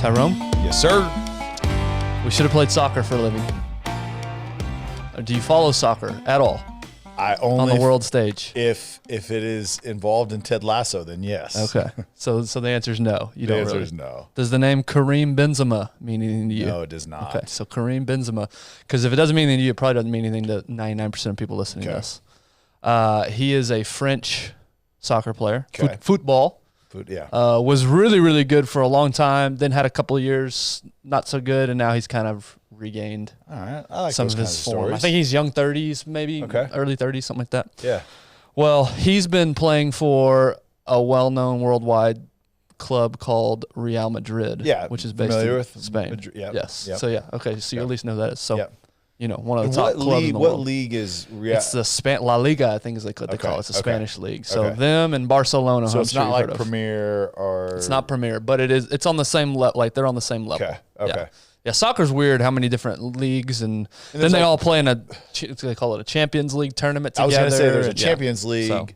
Tyrone? Yes, sir. We should have played soccer for a living. Or do you follow soccer at all I only on the world stage? If it is involved in Ted Lasso, then yes. Okay. So the answer is no. You The don't answer really. is no. Does the name Kareem Benzema mean anything to you? No, it does not. Okay, so Kareem Benzema. Because if it doesn't mean anything to you, it probably doesn't mean anything to 99% of people listening to this. He is a French soccer player. Okay. Football. Yeah. Was really, really good for a long time. Then had a couple of years not so good, and now he's kind of regained All right. I like some those of kinds his of form. stories. I think he's young 30s, maybe early 30s, something like that. Yeah. Well, he's been playing for a well-known worldwide club called Real Madrid, which is based in Spain. Madrid, yep. Yes. Yep. So, yeah. Okay. So you at least know that. So, Yep. you know, one of the And top clubs in the world. What league is Real? It's the La Liga, I think is what they call it. It's a Spanish league. So them and Barcelona. So I'm it's sure not you've like heard of. Premier or. It's not Premier, but it is. It's on the same level. Like they're on the same level. Okay. Yeah, soccer's weird. How many different leagues, and then they all play in they call it a Champions League tournament together. I was going to say there's a Champions League. So,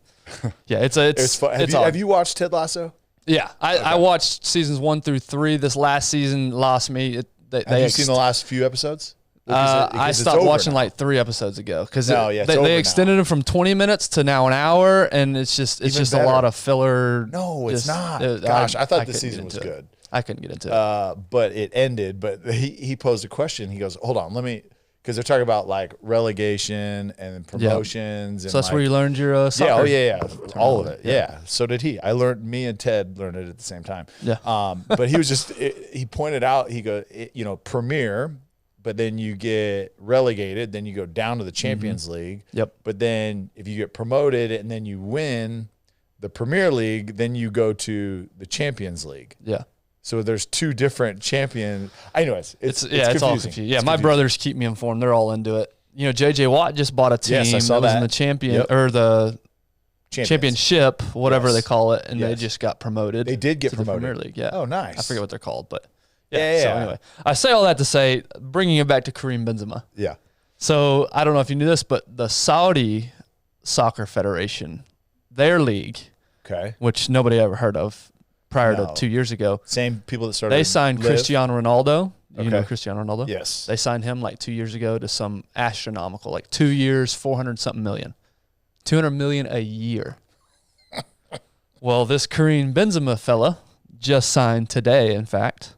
yeah, it's fun. Have you watched Ted Lasso? Yeah, I watched seasons 1 through 3. This last season lost me. Have you seen the last few episodes? I stopped watching like 3 episodes ago because they extended them from 20 minutes to now an hour, and it's just a lot of filler. No, it's not. Gosh, I thought the season was good. I couldn't get into it. But it ended. But he posed a question. He goes, "Hold on, let me," because they're talking about like relegation and promotions. And so that's where you learned your soccer. All of it. Yeah. So did he. Me and Ted learned it at the same time. Yeah. But he was he pointed out. He goes, Premier. But then you get relegated, then you go down to the Champions League. Yep. But then if you get promoted and then you win the Premier League, then you go to the Champions League. Yeah. So there's 2 different champions. Anyways, it's all confusing. Yeah, my brothers keep me informed. They're all into it. You know, J.J. Watt just bought a team I saw that was in the champion or the championship, whatever they call it, and they just got promoted. They did get to promoted. The Premier League. Yeah. Oh, nice. I forget what they're called, but. Yeah. So anyway, I say all that to say, bringing it back to Kareem Benzema. Yeah. So I don't know if you knew this, but the Saudi Soccer Federation, their league, which nobody ever heard of prior to 2 years ago. Same people that started. They signed Cristiano Ronaldo. You know Cristiano Ronaldo? Yes. They signed him like 2 years ago to some astronomical, like 2 years, 400-something million. 200 million a year. Well, this Kareem Benzema fella just signed today, in fact.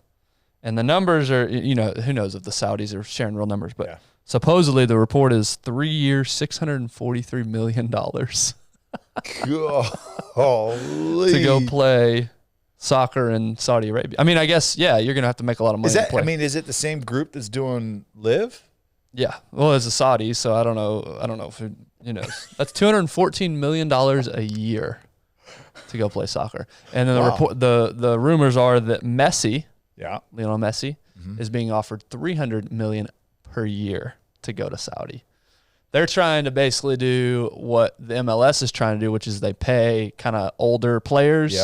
And the numbers are, who knows if the Saudis are sharing real numbers, but supposedly the report is 3 years, $643 million to go play soccer in Saudi Arabia. I mean, I guess, you're going to have to make a lot of money to play. Is it the same group that's doing Live? Yeah. Well, it's the Saudis, so I don't know if that's $214 million a year to go play soccer. And then the rumors are that Messi, Lionel Messi, is being offered $300 million per year to go to Saudi. They're trying to basically do what the MLS is trying to do, which is they pay kind of older players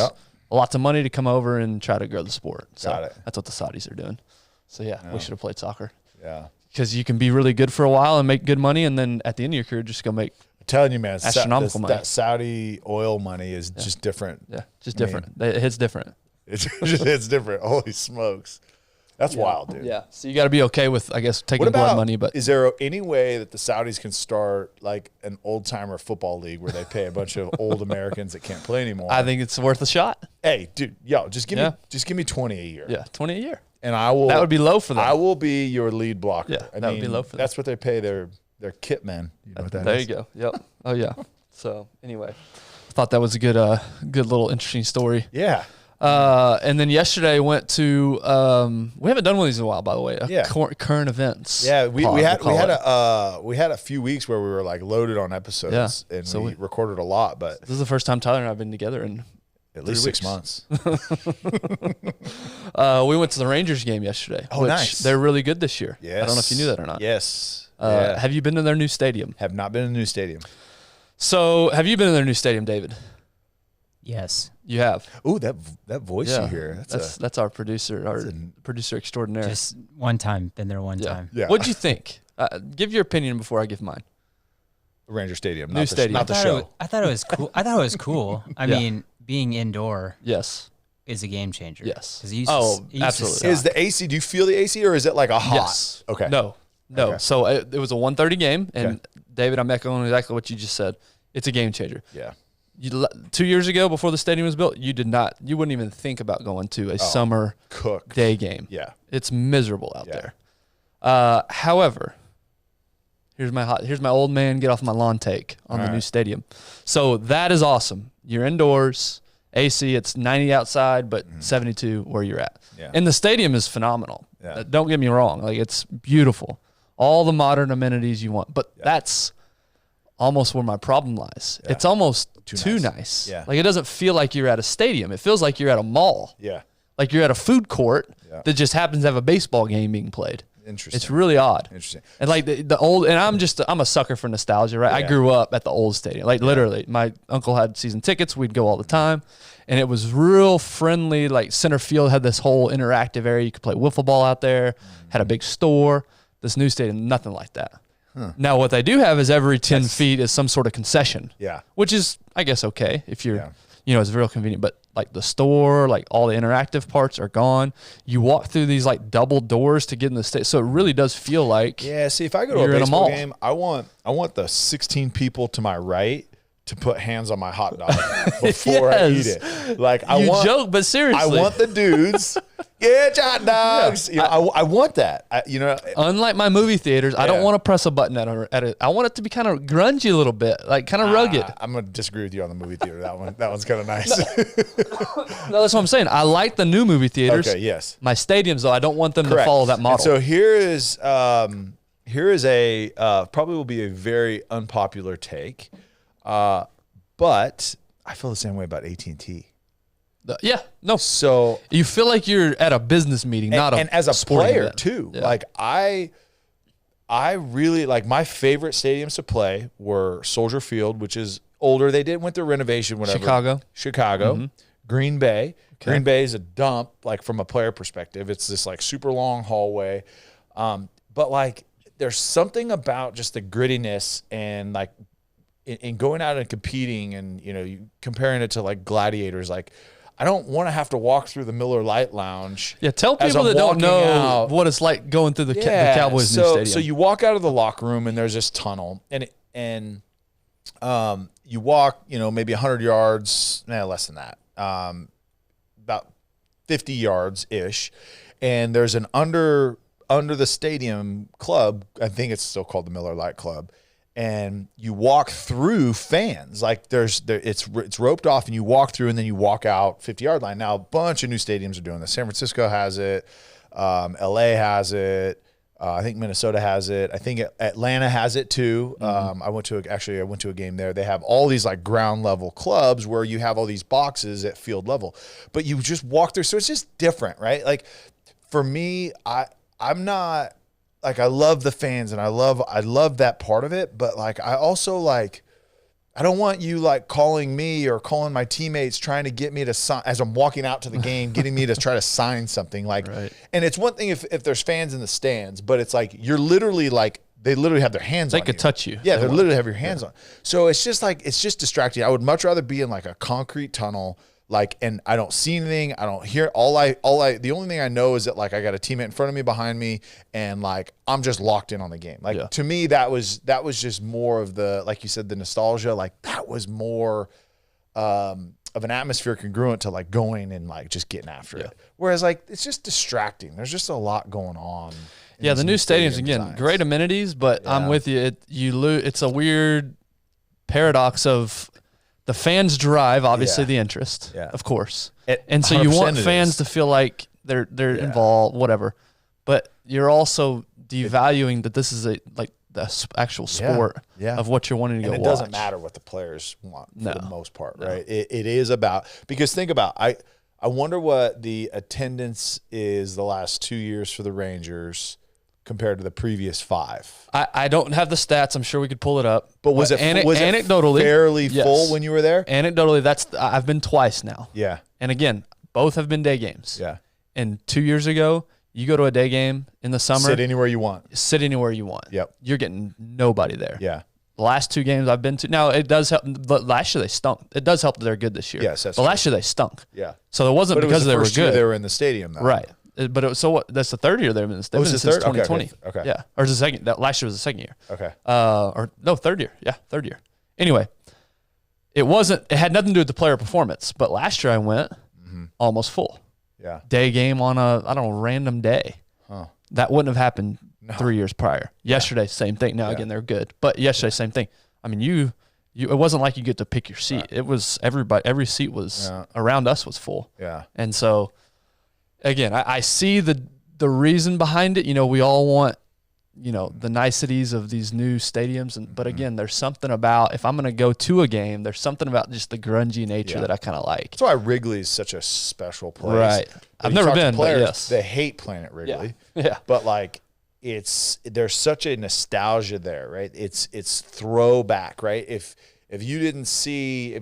lots of money to come over and try to grow the sport. So that's what the Saudis are doing. So we should have played soccer. Yeah. Because you can be really good for a while and make good money, and then at the end of your career, just go make telling you, man, astronomical money. That Saudi oil money is just different. Yeah, just different. It hits different. It's different. Holy smokes. That's wild, dude. Yeah. So you got to be okay with, I guess, taking blood money. But is there any way that the Saudis can start like an old timer football league where they pay a bunch of old Americans that can't play anymore? I think it's worth a shot. Hey, dude, just give me 20 a year. Yeah, 20 a year. And I will. That would be low for them. I will be your lead blocker. Yeah, that would be low for them. That's what they pay their kit men. You know what that is? There you go. Yep. Oh yeah. So anyway, I thought that was a good little interesting story. Yeah. And then yesterday went to we haven't done one of these in a while, by the way. Current events. Yeah, we had a few weeks where we were like loaded on episodes, and so we recorded a lot. But this is the first time Tyler and I have been together in at least 6 months. We went to the Rangers game yesterday. Oh, nice! They're really good this year. Yes. I don't know if you knew that or not. Yes. Have you been to their new stadium? Have not been to the new stadium. So, have you been in their new stadium, David? Yes. You have. Ooh, that voice you hear. That's our producer, producer extraordinaire. Just one time. Been there one time. Yeah. What'd you think? Give your opinion before I give mine. Ranger Stadium, New stadium. not the show. I thought it was cool. I thought it was cool. I mean, being indoor. Yes. is a game changer. Yes. 'Cause it used to absolutely. Is the AC? Do you feel the AC, or is it like a hot? Yes. Okay. No. Okay. So it was a 1:30 game, and Okay. David, I'm echoing exactly what you just said. It's a game changer. Yeah. 2 years ago, before the stadium was built, you wouldn't even think about going to a summer Cooked. day game. Yeah. It's miserable out Yeah. there. However, here's my old man get off my lawn take on the new stadium. So that is awesome. You're indoors, AC. It's 90 outside, but 72 where you're at. Yeah. And the stadium is phenomenal. Yeah. Don't get me wrong. Like, it's beautiful. All the modern amenities you want, but that's almost where my problem lies. It's almost too nice. Yeah. Like, it doesn't feel like you're at a stadium. It feels like you're at a mall. Yeah. Like you're at a food court Yeah. that just happens to have a baseball game being played. Interesting. It's really odd. Interesting. And like the old, and I'm a sucker for nostalgia, right? I Yeah. grew up at the old stadium. Like literally, my uncle had season tickets. We'd go all the time. And it was real friendly. Like center field had this whole interactive area. You could play wiffle ball out there, had a big store. This new stadium, nothing like that. Now, what they do have is every 10 feet is some sort of concession. Yeah. Which is, I guess, okay if you're, Yeah. it's real convenient. But like the store, like all the interactive parts are gone. You walk through these like double doors to get in the stadium. So it really does feel like Yeah. See, if I go to You're a in a baseball mall. game, I want the 16 people to my right to put hands on my hot dog before I eat Yes. it. Like I you want, joke, but seriously. I want the dudes. Get your hot dogs. You know, I want that. Unlike my movie theaters, I don't Yeah. want to press a button at it. I want it to be kind of grungy a little bit, like kind of rugged. I'm gonna disagree with you on the movie theater. That one's kind of nice. No, that's what I'm saying. I like the new movie theaters. Okay. Yes. My stadiums, though, I don't want them Correct. to follow that model. And so here is a probably will be a very unpopular take, but I feel the same way about AT&T. Yeah, no. So You feel like you're at a business meeting, not and as a sporting player event. too, Yeah. like I really like my favorite stadiums to play were Soldier Field, which is older. They went through renovation, whatever. Chicago, Green Bay. Okay. Green Bay is a dump, like from a player perspective. It's this like super long hallway, but like there's something about just the grittiness and like in going out and competing, and you comparing it to like gladiators, like. I don't want to have to walk through the Miller Lite Lounge. Yeah, tell as people I'm that don't walking know out. what it's like going through the Cowboys' new stadium. So you walk out of the locker room and there's this tunnel, and you walk, maybe 100 yards, less than that, about 50 yards ish, and there's an under the stadium club. I think it's still called the Miller Lite Club. And you walk through fans, like it's roped off, and you walk through, and then you walk out 50-yard line. Now a bunch of new stadiums are doing this. San Francisco has it, LA has it, I think Minnesota has it, I think Atlanta has it too. I went to a game there. They have all these like ground level clubs where you have all these boxes at field level, but you just walk through. So it's just different, right? Like for me, I'm not. Like I love the fans and I love that part of it, but like I also like I don't want you like calling me or calling my teammates trying to get me to sign as I'm walking out to the game, getting me to try to sign something like. Right. And it's one thing if there's fans in the stands, but it's like you're literally like they literally have their hands on you. They could touch you. Yeah, they literally have your hands on. So it's just distracting. I would much rather be in like a concrete tunnel. Like, and I don't see anything. I don't hear the only thing I know is that like I got a teammate in front of me, behind me, and like I'm just locked in on the game. Like to me, that was just more of the, like you said, the nostalgia. Like that was more of an atmosphere congruent to like going and like just getting after it. Whereas like it's just distracting. There's just a lot going on. Yeah, the new stadiums again, designs. great amenities, but I'm with you. It's a weird paradox of. The fans drive, obviously, the interest, of course. And so you want fans to feel like they're involved, whatever. But you're also devaluing that this is the actual sport of what you're wanting to go watch. And it doesn't matter what the players want for the most part, right? It is about – because think about I wonder what the attendance is the last 2 years for the Rangers – compared to the previous 5. I don't have the stats. I'm sure we could pull it up. But was it anecdotally fairly full when you were there? Anecdotally, I've been twice now. Yeah. And again, both have been day games. Yeah. And 2 years ago, you go to a day game in the summer. Sit anywhere you want. Sit anywhere you want. Yep. You're getting nobody there. Yeah. The last 2 games I've been to. Now, it does help. But last year they stunk. It does help that they're good this year. Yes, that's But true. last year they stunk. Yeah. So it wasn't because they were good. They were in the stadium, though. Right. But so what? That's the third year they've been in the was it since third? 2020. Okay. Yeah. Or is the second? Last year was the second year. Okay. Or no, third year. Yeah, third year. Anyway, it had nothing to do with the player performance. But last year I went almost full. Yeah. Day game on a random day. Huh. That wouldn't have happened 3 years prior. Yesterday, same thing. Now again, they're good. But yesterday, same thing. I mean, you it wasn't like you get to pick your seat. Right. It was every seat was around us was full. Yeah. And so again, I see the reason behind it. We all want, the niceties of these new stadiums. But again, there's something about, if I'm going to go to a game, there's something about just the grungy nature that I kind of like. That's why Wrigley is such a special place. Right. I've never been, players, but yes. They hate playing at Wrigley. Yeah. But like, there's such a nostalgia there, right? It's throwback, right? If you didn't see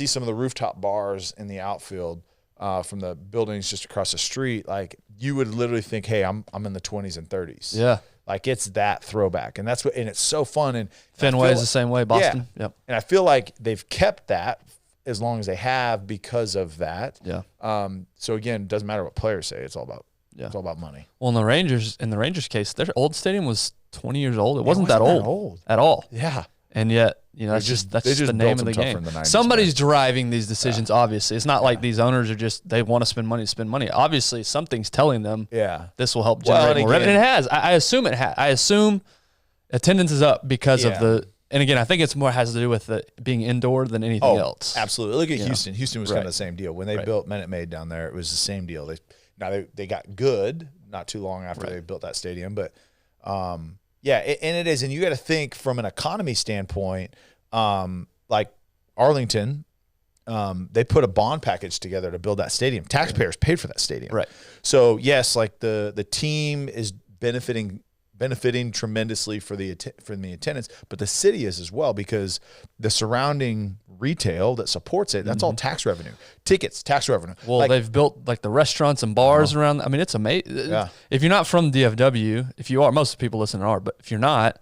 some of the rooftop bars in the outfield from the buildings just across the street, like you would literally think, hey, I'm in the 20s and 30s. Yeah. Like it's that throwback. And it's so fun. And Fenway is the same way, Boston. Yeah. Yep. And I feel like they've kept that as long as they have because of that. Yeah. So again, it doesn't matter what players say. It's all about money. Well, in the Rangers case, their old stadium was 20 years old. It wasn't that old at all. Yeah. And yet, that's just the name of the game. Somebody's driving these decisions, obviously. It's not like these owners are they want to spend money. Obviously, something's telling them this will help generate more revenue. And it has. I assume it has. I assume attendance is up because of and again, I think it's more has to do with being indoor than anything else. Absolutely. Look at Houston. Houston was kind of the same deal. When they built Minute Maid down there, it was the same deal. They got good not too long after they built that stadium, but and it is. And you got to think from an economy standpoint, like Arlington, they put a bond package together to build that stadium. Taxpayers paid for that stadium. Right. So yes, like the team is benefiting tremendously for the attendance, but the city is as well because the surrounding retail that supports it, that's all tax revenue. Tickets, tax revenue. Well, they've built like the restaurants and bars around. I mean, it's amazing. Yeah. If you're not from DFW, if you are, most people listening are, but if you're not,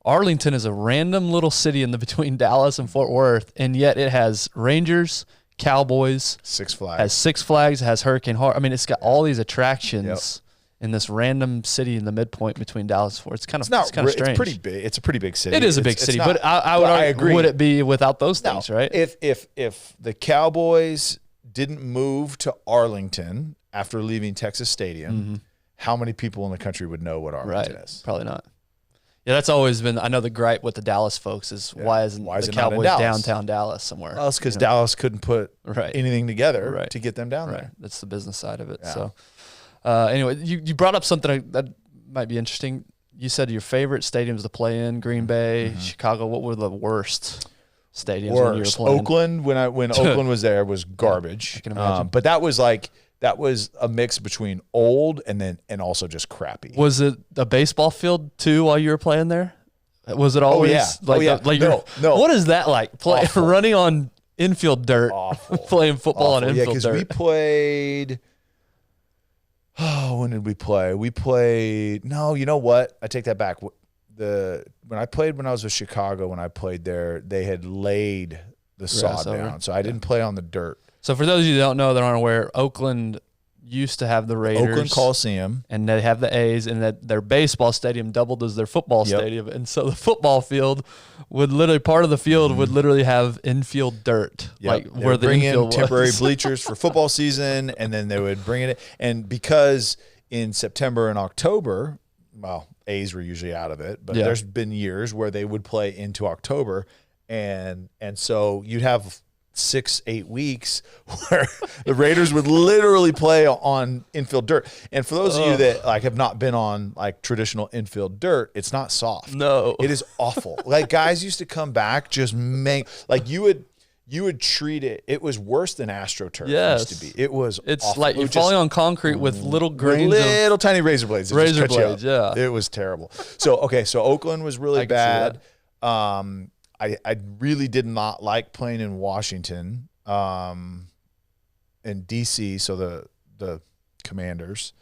Arlington is a random little city in the between Dallas and Fort Worth, and yet it has Rangers, Cowboys, Six Flags, has Hurricane Horror. I mean, it's got all these attractions in this random city in the midpoint between Dallas and Fort. It's kind of strange. It's pretty big. It's a pretty big city. It is a big city, but I agree. Would it be without those things, right? If the Cowboys didn't move to Arlington after leaving Texas Stadium, how many people in the country would know what Arlington is? Probably not. Yeah, that's always been. I know the gripe with the Dallas folks is why isn't the Cowboys downtown Dallas somewhere? Well, it's because Dallas couldn't put anything together to get them down there. That's the business side of it. Yeah. So. Anyway, you brought up something that might be interesting. You said your favorite stadiums to play in: Green Bay, Chicago. What were the worst stadiums when you were playing? Oakland. When Oakland was there, was garbage. I can imagine. But that was a mix between old and also just crappy. Was it a baseball field too while you were playing there? Was it always no. What is that like? Running on infield dirt, playing football on infield dirt. Because we played. Oh, when did we play? We played. No, you know what? I take that back. When I was with Chicago, when I played there, they had laid the sod down, so I didn't play on the dirt. So for those of you that don't know, that aren't aware, Oakland used to have the Raiders, Oakland Coliseum, and they have the A's, and that their baseball stadium doubled as their football stadium, and so the football field would literally have infield dirt, like where the infield was. Temporary bleachers for football season, and then they would bring it in. And because in September and October, well, A's were usually out of it, but there's been years where they would play into October, and so you'd have 6-8 weeks where the Raiders would literally play on infield dirt. And for those of you that have not been on traditional infield dirt, it's not soft. No, it is awful. Guys used to come back just you would treat it. It was worse than AstroTurf used to be. It's awful. Like you're just falling on concrete with little grains little tiny razor blades. Yeah. It was terrible. So Oakland was really bad. I really did not like playing in Washington, in D.C., so the Commanders.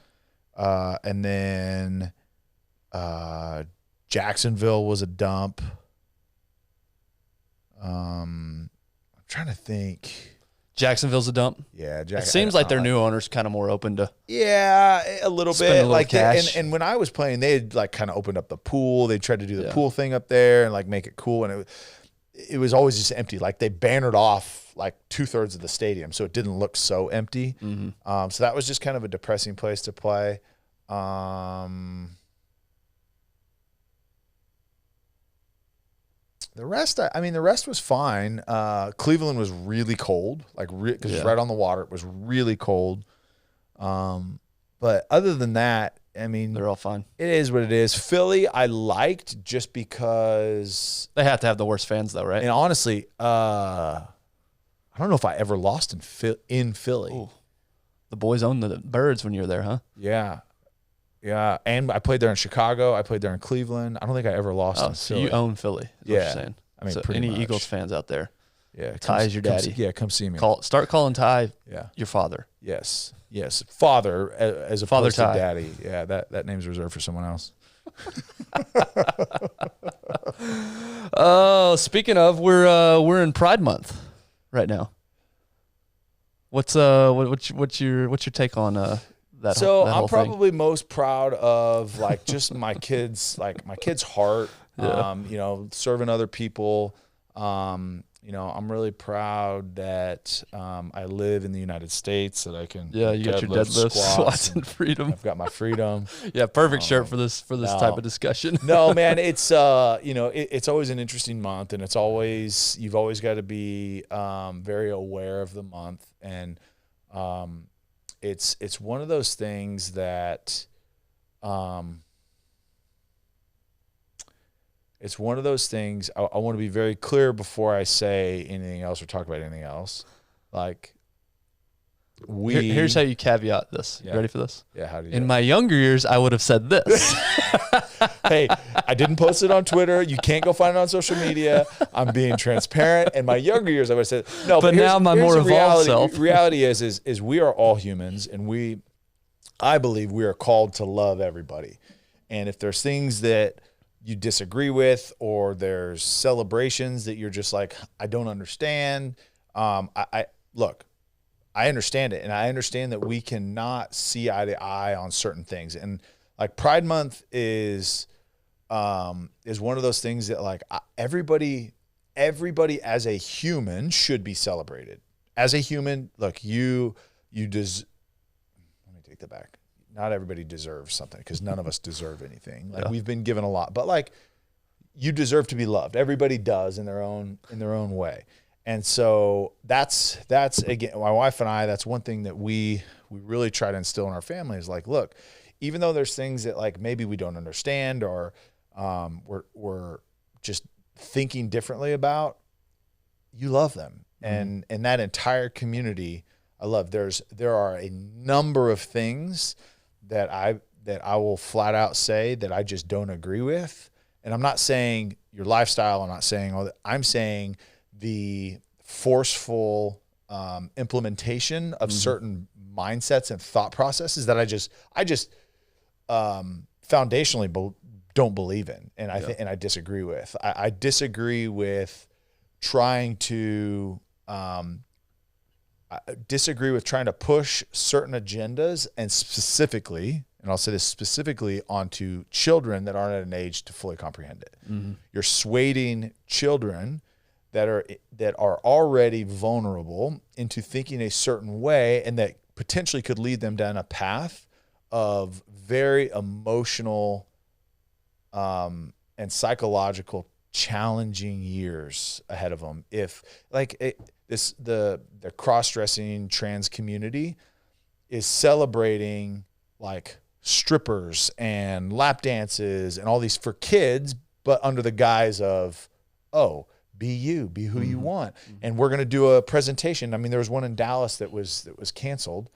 And then Jacksonville was a dump. I'm trying to think. Jacksonville's a dump. Yeah, it seems like their new owner's kind of more open to. Yeah, a little bit. Like cash. And when I was playing, they had like kind of opened up the pool. They tried to do the pool thing up there and like make it cool, and it was always just empty. Like they bannered off like 2/3 of the stadium, so it didn't look so empty. So that was just kind of a depressing place to play. The rest was fine. Cleveland was really cold, like because it's right on the water. It was really cold. But other than that, I mean, they're all fine. It is what it is. Philly, I liked just because they have to have the worst fans, though, right? And honestly, I don't know if I ever lost in Philly. Ooh. The boys owned the Birds when you were there, huh? Yeah. Yeah, and I played there in Chicago. I played there in Cleveland. I don't think I ever lost in so Philly. You own Philly, is what you're saying. I mean, so pretty any much. Eagles fans out there, yeah, Ty is your daddy. Come see me. Start calling Ty Yeah. your father. Yes, father as Father opposed Ty. to daddy. Yeah, that name's reserved for someone else. Oh, speaking of, we're in Pride Month right now. What's your take on that? So that I'm whole probably most proud of like just my kids, like my kid's heart. Serving other people. I'm really proud that I live in the United States, that I can. Yeah, you got your deadlift, squats, and freedom. I've got my freedom. Yeah, perfect shirt for this type of discussion. No, man, it's it's always an interesting month, and you've always got to be very aware of the month, and it's one of those things that it's one of those things. I want to be very clear before I say anything else or talk about anything else. Like here's how you caveat this. You ready for this? Yeah. How do you? In my younger years, I would have said this. Hey, I didn't post it on Twitter. You can't go find it on social media. I'm being transparent. In my younger years, I would have said no. But now my more evolved self. Reality is we are all humans, and I believe we are called to love everybody. And if there's things that you disagree with, or there's celebrations that you're just like, I don't understand. I understand it, and I understand that we cannot see eye to eye on certain things. And like Pride Month is one of those things that like everybody as a human should be celebrated. As a human, look, let me take that back. Not everybody deserves something, because none of us deserve anything. Like we've been given a lot, but like you deserve to be loved. Everybody does in their own way. And so that's again, my wife and I, that's one thing that we really try to instill in our family is like, look, even though there's things that like maybe we don't understand or we're just thinking differently about, you love them. And that entire community, I love. There are a number of things that I will flat out say that I just don't agree with. And I'm not saying your lifestyle, I'm not saying all that. I'm saying the forceful implementation of certain mindsets and thought processes that I just foundationally don't believe in, and I disagree with. I disagree with trying to push certain agendas, and specifically, and I'll say this specifically, onto children that aren't at an age to fully comprehend it. Mm-hmm. You're swaying children that are already vulnerable into thinking a certain way, and that potentially could lead them down a path of very emotional and psychological challenging years ahead of them. If like the cross-dressing trans community is celebrating like strippers and lap dances and all these for kids, but under the guise of, oh, be who you want. And we're going to do a presentation. I mean, there was one in Dallas that was canceled.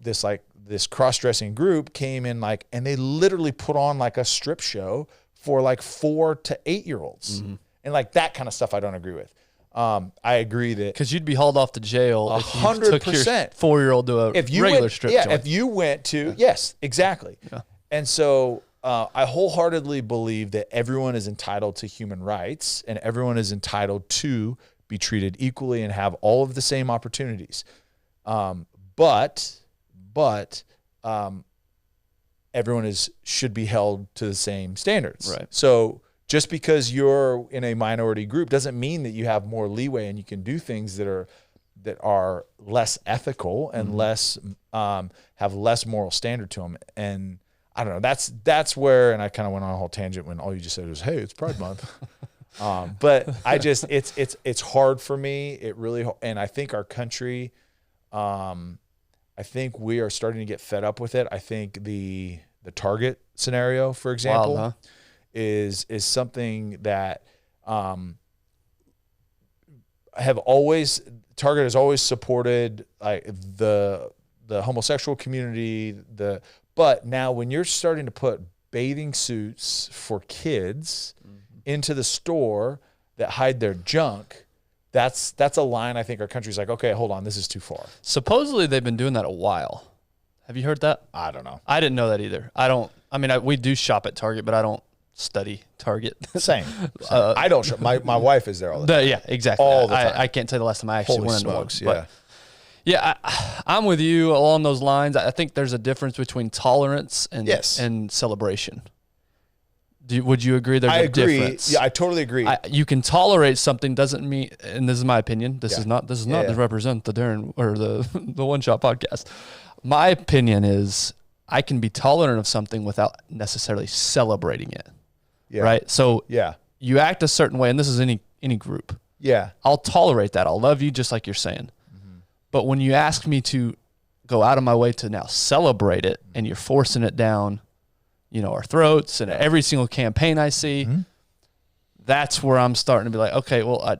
This cross-dressing group came in and they literally put on like a strip show for like 4 to 8 year olds. And like that kind of stuff I don't agree with. I agree that because you'd be hauled off to jail 100%. if you took your 4-year-old to a regular strip joint. If you went to, yes, exactly. Yeah. And so I wholeheartedly believe that everyone is entitled to human rights and everyone is entitled to be treated equally and have all of the same opportunities. But everyone should be held to the same standards. Right. So just because you're in a minority group doesn't mean that you have more leeway and you can do things that are less ethical and less have less moral standard to them. And I don't know. That's where, and I kind of went on a whole tangent when all you just said was, "Hey, it's Pride Month." But I just it's hard for me. It really, and I think our country, I think we are starting to get fed up with it. I think the Target scenario, for example, Wild, huh? is something that Target has always supported like the homosexual community. But now when you're starting to put bathing suits for kids into the store that hide their junk, that's a line I think our country's like, okay, hold on, this is too far. Supposedly they've been doing that a while. Have you heard that? I don't know. I didn't know that either. We do shop at Target, but I don't study Target. Same. I don't shop. My wife is there all the time. Yeah, exactly. All the time. I can't tell you the last time I actually Holy went into smokes, one. But yeah, I'm with you along those lines. I think there's a difference between tolerance and celebration. Would you agree there's a difference? Yeah, I totally agree. You can tolerate something doesn't mean, and this is my opinion. This is not to represent the Darren or the One Shot podcast. My opinion is I can be tolerant of something without necessarily celebrating it. Yeah. Right. So yeah, you act a certain way, and this is any group. Yeah. I'll tolerate that. I'll love you just like you're saying. But when you ask me to go out of my way to now celebrate it and you're forcing it down, our throats and every single campaign I see, that's where I'm starting to be like, okay, well,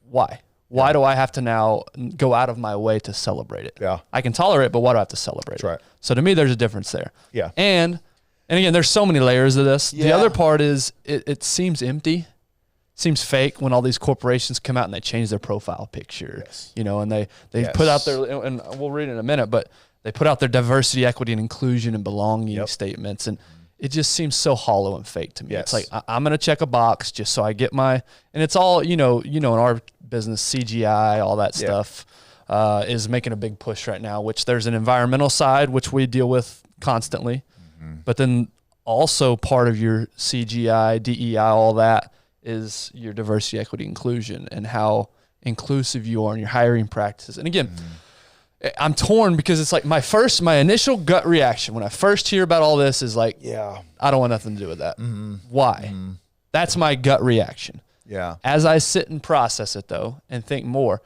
why? Why do I have to now go out of my way to celebrate it? Yeah. I can tolerate it, but why do I have to celebrate it? Right. So to me, there's a difference there. Yeah. And again, there's so many layers of this. Yeah. The other part is it seems empty. Seems fake when all these corporations come out and they change their profile picture, and they put out their, and we'll read it in a minute, but they put out their diversity, equity, and inclusion and belonging statements. And it just seems so hollow and fake to me. Yes. It's like, I'm going to check a box just so I get and it's all, in our business, CGI, all that stuff is making a big push right now, which there's an environmental side, which we deal with constantly, but then also part of your CGI, DEI, all that, is your diversity, equity, inclusion, and how inclusive you are in your hiring practices. And again, I'm torn because it's like my initial gut reaction when I first hear about all this is like, I don't want nothing to do with that. Why? That's my gut reaction. Yeah. As I sit and process it though, and think more,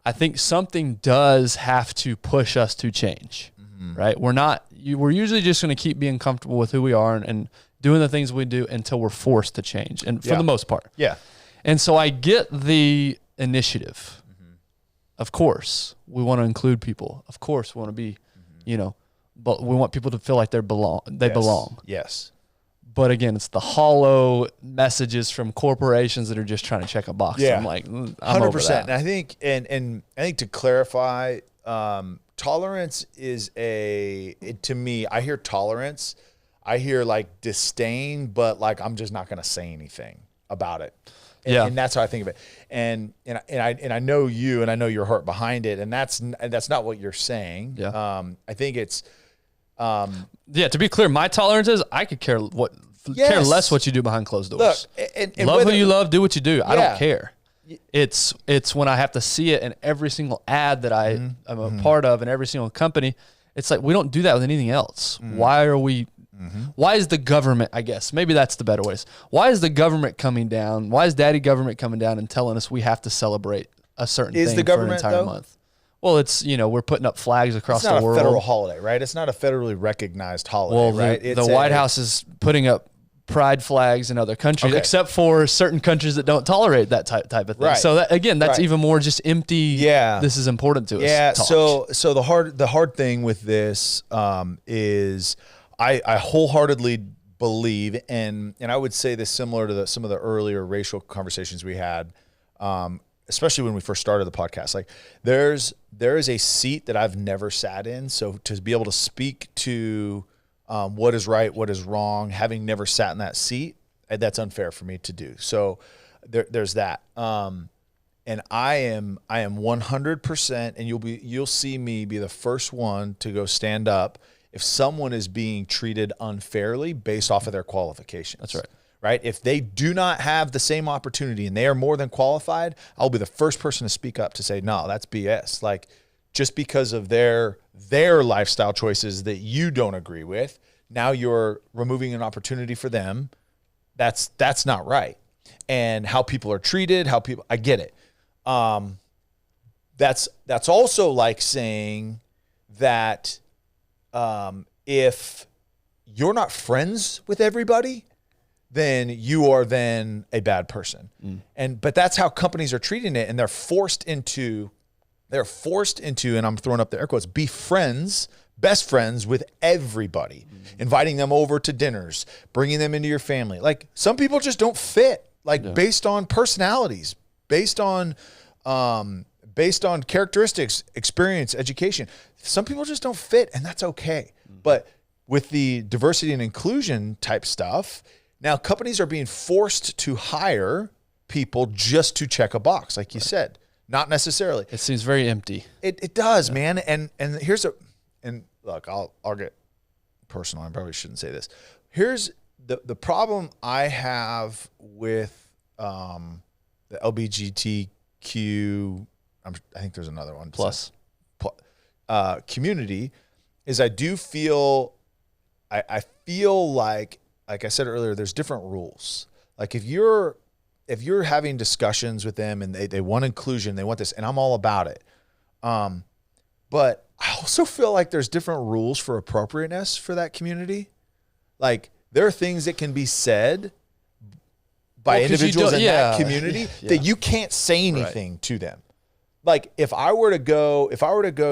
I think something does have to push us to change, right? We're usually just going to keep being comfortable with who we are and doing the things we do until we're forced to change, and for the most part. Yeah. And so I get the initiative. Of course, we want to include people. Of course, we want to be, but we want people to feel like they belong. Yes. But again, it's the hollow messages from corporations that are just trying to check a box. Yeah. I'm like, I'm 100%. over that. And I think, and I think to clarify, tolerance is to me, I hear tolerance, I hear like disdain, but like I'm just not going to say anything about it. And that's how I think of it. And I know you, and I know your heart behind it, and that's not what you're saying. Yeah. I think it's to be clear, my tolerance is I could care less what you do behind closed doors. Look, and love who you love, do what you do. I don't care. It's when I have to see it in every single ad that I am a part of, and every single company. It's like we don't do that with anything else. Why are we? Why is the government, I guess, maybe that's the better way. Why is the government coming down? Why is daddy government coming down and telling us we have to celebrate a certain thing the government, for an entire month? Well, it's, we're putting up flags across the world. It's not a federal holiday, right? It's not a federally recognized holiday, right? The White House is putting up pride flags in other countries, except for certain countries that don't tolerate that type of thing. Right. So that's even more just empty. Yeah. This is important to us. Yeah. So the hard thing with this is I wholeheartedly believe, and I would say this similar to some of the earlier racial conversations we had, especially when we first started the podcast. Like there is a seat that I've never sat in. So to be able to speak to what is right, what is wrong, having never sat in that seat, that's unfair for me to do. So there's that. And I am 100%, and you'll see me be the first one to go stand up if someone is being treated unfairly based off of their qualifications. That's right. Right? If they do not have the same opportunity and they are more than qualified, I'll be the first person to speak up to say, no, that's BS. Like, just because of their lifestyle choices that you don't agree with, now you're removing an opportunity for them. That's not right. And how people are treated, I get it. That's also like saying that if you're not friends with everybody, then you are then a bad person. But that's how companies are treating it, and they're forced into, and I'm throwing up the air quotes, be friends, best friends with everybody, inviting them over to dinners, bringing them into your family. Like, some people just don't fit, based on personalities, based on characteristics, experience, education. Some people just don't fit, and that's okay. But with the diversity and inclusion type stuff, now companies are being forced to hire people just to check a box, like you said. Not necessarily. It seems very empty. It does, man. And look, I'll get personal. I probably shouldn't say this. Here's the problem I have with the LGBTQ. I think there's another one. Plus community is I do feel. I feel like I said earlier, there's different rules. Like, if you're having discussions with them and they want inclusion, they want this, and I'm all about it. But I also feel like there's different rules for appropriateness for that community. Like, there are things that can be said by individuals in that community that you can't say anything to them. Like, if I were to go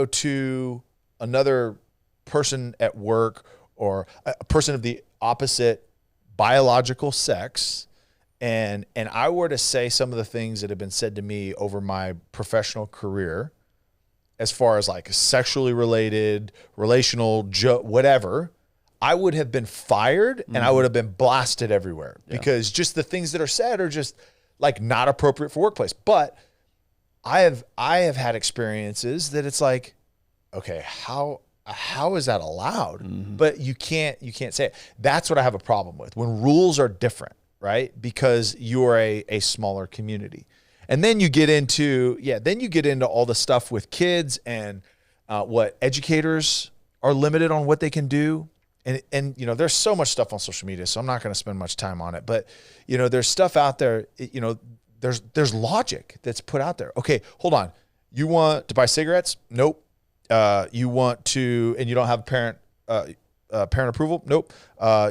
to another person at work or a person of the opposite biological sex, and I were to say some of the things that have been said to me over my professional career, as far as like sexually related, relational, whatever, I would have been fired and I would have been blasted everywhere because just the things that are said are just like not appropriate for workplace. But I have had experiences that it's like, okay, how is that allowed? But you can't say it. That's what I have a problem with, when rules are different, right? Because you're a smaller community. And then you get into all the stuff with kids and what educators are limited on what they can do. And you know, there's so much stuff on social media, so I'm not going to spend much time on it. But you know, there's stuff out there. You know, there's logic that's put out there. Okay, hold on. You want to buy cigarettes? Nope. You want to, and you don't have parent approval? Nope.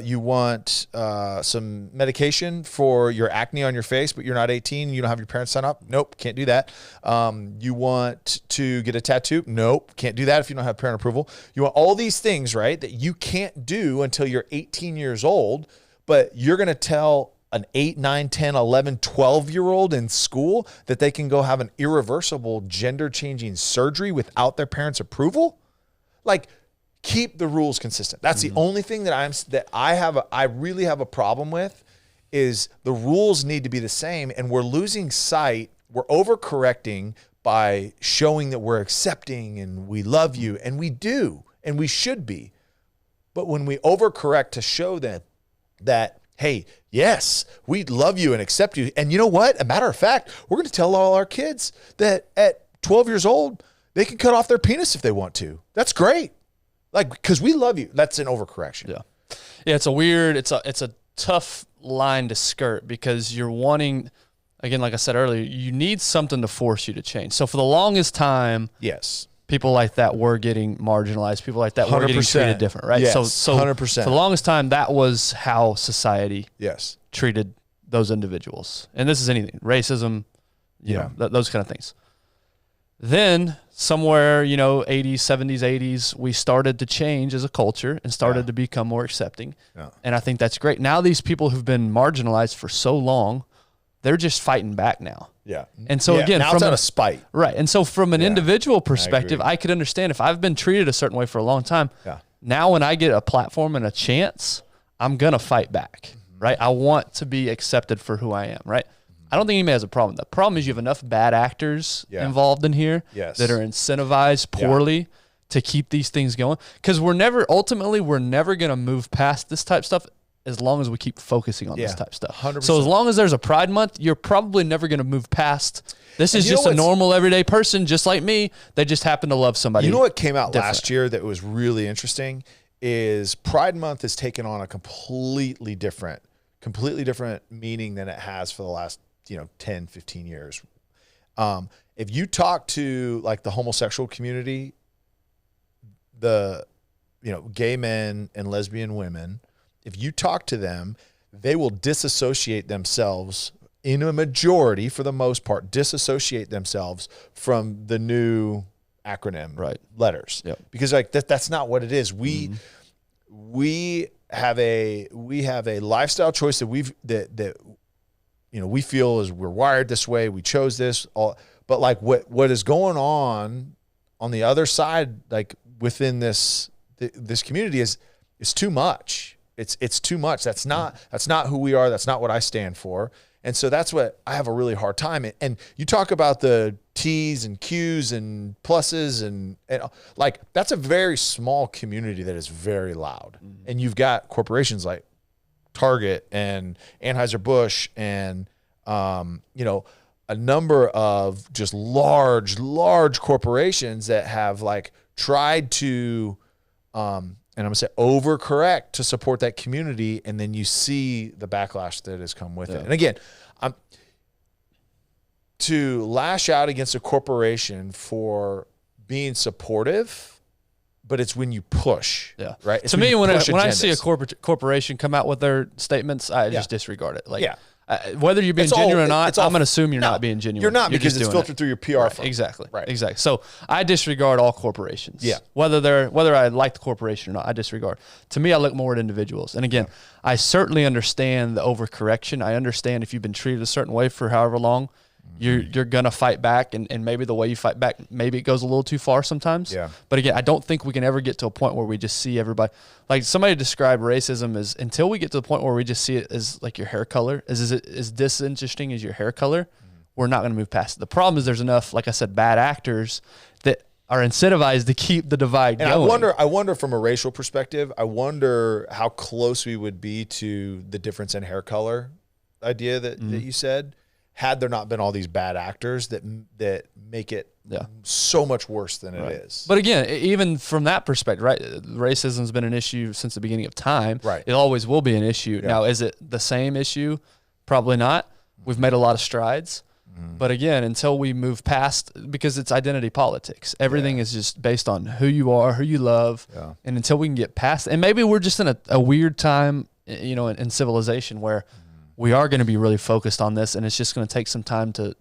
You want some medication for your acne on your face, but you're not 18. You don't have your parents sign up? Nope. Can't do that. You want to get a tattoo? Nope. Can't do that if you don't have parent approval. You want all these things, right, that you can't do until you're 18 years old, but you're going to tell an 8, 9, 10, 11, 12-year-old in school that they can go have an irreversible gender-changing surgery without their parents' approval? Like, keep the rules consistent. That's the only thing that I really have a problem with, is the rules need to be the same, and we're losing sight. We're overcorrecting by showing that we're accepting and we love you, and we do, and we should be. But when we overcorrect to show that hey, yes, we love you and accept you. And you know what? A matter of fact, we're going to tell all our kids that at 12 years old, they can cut off their penis if they want to. That's great. Like, because we love you. That's an overcorrection. Yeah. Yeah, it's a tough line to skirt, because you're wanting, again, like I said earlier, you need something to force you to change. So for the longest time, yes, people like that were getting marginalized. People like that were getting treated different, right? Yes, so 100%. For the longest time, that was how society treated those individuals. And this is anything, racism, you know, those kind of things. Then somewhere, you know, 80s, 70s, 80s, we started to change as a culture and started to become more accepting. Yeah. And I think that's great. Now these people who've been marginalized for so long, they're just fighting back now. Yeah. And so again, now it's out of spite. Right. And so from an individual perspective, I could understand if I've been treated a certain way for a long time. Yeah. now when I get a platform and a chance, I'm going to fight back, right? I want to be accepted for who I am, right? I don't think anybody has a problem. The problem is you have enough bad actors involved in here that are incentivized poorly to keep these things going. Because we're never going to move past this type of stuff as long as we keep focusing on this type of stuff. 100%. So as long as there's a Pride Month, you're probably never going to move past. This is just a normal everyday person, just like me. They just happen to love somebody. You know what came out last year that was really interesting is Pride Month has taken on a completely different meaning than it has for the last 10, 15 years. If you talk to like the homosexual community, the gay men and lesbian women, if you talk to them, they will disassociate themselves in a majority, for the most part, disassociate themselves from the new acronym letters. Yep. Because like that's not what it is. We have a lifestyle choice that we feel is we're wired this way. We chose this but like what is going on the other side, like within this community is too much. It's too much. That's not who we are. That's not what I stand for. And so that's what I have a really hard time. And you talk about the T's and Q's and pluses and like that's a very small community that is very loud. Mm-hmm. And you've got corporations like Target and Anheuser-Busch and a number of just large corporations that have like tried to and I'm gonna say overcorrect to support that community, and then you see the backlash that has come with it. And again, to lash out against a corporation for being supportive, but it's when you push. Yeah. Right. It's to me, when I see a corporation come out with their statements, I just disregard it. Like, whether you're being genuine or not, I'm going to assume you're not being genuine. You're not, because it's filtered through your PR firm. Exactly. Right. Exactly. So I disregard all corporations. Yeah. Whether I like the corporation or not, I disregard. To me, I look more at individuals. And again, I certainly understand the overcorrection. I understand if you've been treated a certain way for however long, you're going to fight back, and maybe the way you fight back, maybe it goes a little too far sometimes. Yeah. But again, I don't think we can ever get to a point where we just see everybody. Like somebody described racism as, until we get to the point where we just see it as like your hair color, is disinteresting as your hair color, we're not going to move past it. The problem is there's enough, like I said, bad actors that are incentivized to keep the divide going. I wonder from a racial perspective, I wonder how close we would be to the difference in hair color idea that you said, had there not been all these bad actors that make it so much worse than it is. But again, even from that perspective, right? Racism has been an issue since the beginning of time. Right. It always will be an issue. Yeah. Now, is it the same issue? Probably not. We've made a lot of strides. But again, until we move past, because it's identity politics, everything is just based on who you are, who you love. Yeah. And until we can get past, and maybe we're just in a weird time, in civilization where we are going to be really focused on this, and it's just going to take some time to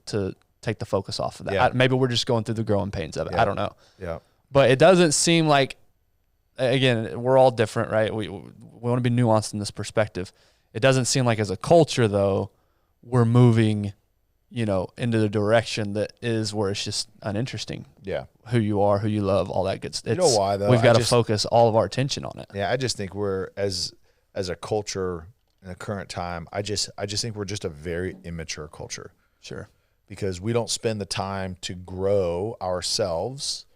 take the focus off of that. Yeah. Maybe we're just going through the growing pains of it. Yeah. I don't know. Yeah. But it doesn't seem like, again, we're all different, right? We want to be nuanced in this perspective. It doesn't seem like as a culture, though, we're moving, into the direction that is where it's just uninteresting. Yeah. Who you are, who you love, all that good stuff. You know why, though? We've got to focus all of our attention on it. Yeah. I just think we're, as a culture, in the current time, I just think we're just a very immature culture. Sure. Because we don't spend the time to grow ourselves,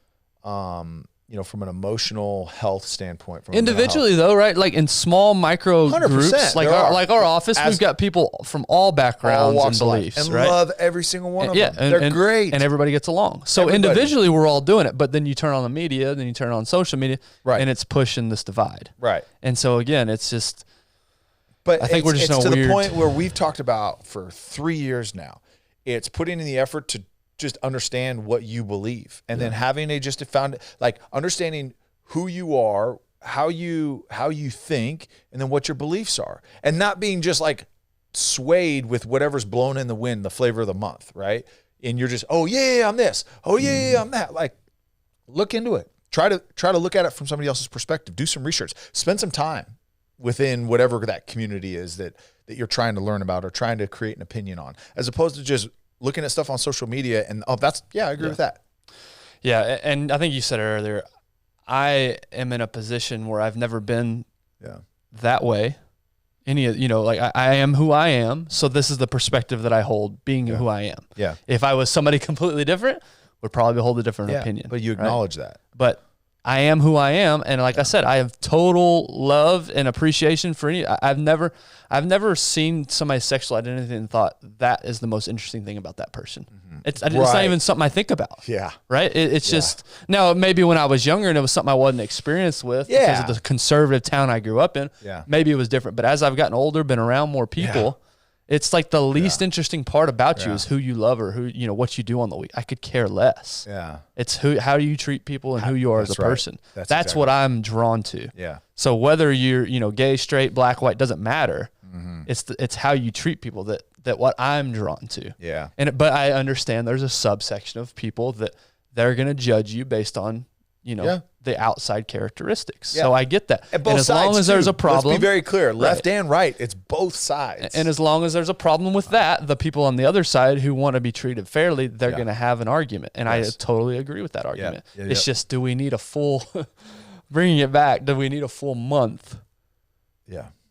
from an emotional health standpoint. From individually, though, right? Like in small micro 100%, groups, like our office, we've got people from all backgrounds and beliefs, and right? love every single one of them. They're great, and everybody gets along. So individually, we're all doing it, but then you turn on the media, then you turn on social media, right? And it's pushing this divide, right? And so again, it's just. But I think we're just to the point where we've talked about for 3 years now. It's putting in the effort to just understand what you believe, and then having understanding who you are, how you think, and then what your beliefs are, and not being just like swayed with whatever's blown in the wind, the flavor of the month, right? And you're just, oh yeah, I'm this, oh yeah, I'm that. Like, look into it. Try to look at it from somebody else's perspective. Do some research. Spend some time within whatever that community is that you're trying to learn about or trying to create an opinion on, as opposed to just looking at stuff on social media and I agree with that. Yeah. And I think you said it earlier, I am in a position where I've never been Yeah. that way. Like I am who I am. So this is the perspective that I hold, being who I am. Yeah. If I was somebody completely different, would probably hold a different Yeah. opinion. But you right? acknowledge that. But I am who I am, and like I said, I have total love and appreciation for I've never seen somebody's sexual identity and thought that is the most interesting thing about that person. It's not even something I think about. Yeah. Right. It's just now maybe when I was younger and it was something I wasn't experienced with because of the conservative town I grew up in. Yeah. Maybe it was different, but as I've gotten older, been around more people. It's like the least interesting part about you is who you love or who, what you do on the week. I could care less. Yeah. It's how do you treat people and who you are as a person. That's exactly what I'm drawn to. Yeah. So whether you're, gay, straight, black, white, doesn't matter. It's how you treat people that what I'm drawn to. Yeah. But I understand there's a subsection of people that they're going to judge you based on, the outside characteristics. Yeah. So I get that. And both as sides long as there's too. a problem. Let's be very clear. Left and right. It's both sides. And as long as there's a problem with that, the people on the other side who want to be treated fairly, they're going to have an argument. And I totally agree with that argument. Yeah. It's just, do we need a full, bringing it back, do we need a full month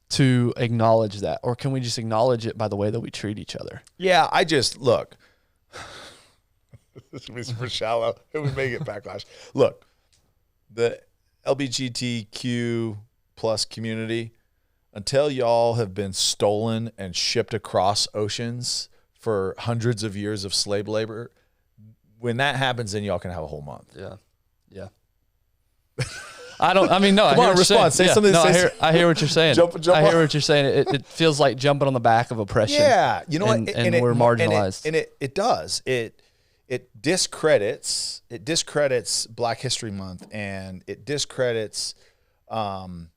to acknowledge that? Or can we just acknowledge it by the way that we treat each other? Yeah, look. This would be super shallow. It would make it backlash. Look, the LGBTQ plus community, until y'all have been stolen and shipped across oceans for hundreds of years of slave labor, when that happens, then y'all can have a whole month. Yeah. Yeah. No, I hear on, what respond. you're Say saying. something. No, Say I hear what you're saying. Jump I hear on. what you're saying. It feels like jumping on the back of oppression. Yeah, you know and, what? And we're marginalized. And it does. It discredits Black History Month, and it discredits an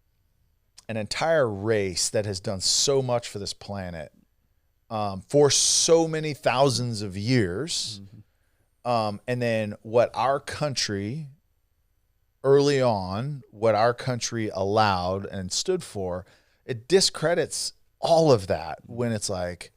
entire race that has done so much for this planet for so many thousands of years. And then what our country allowed and stood for, it discredits all of that when it's like,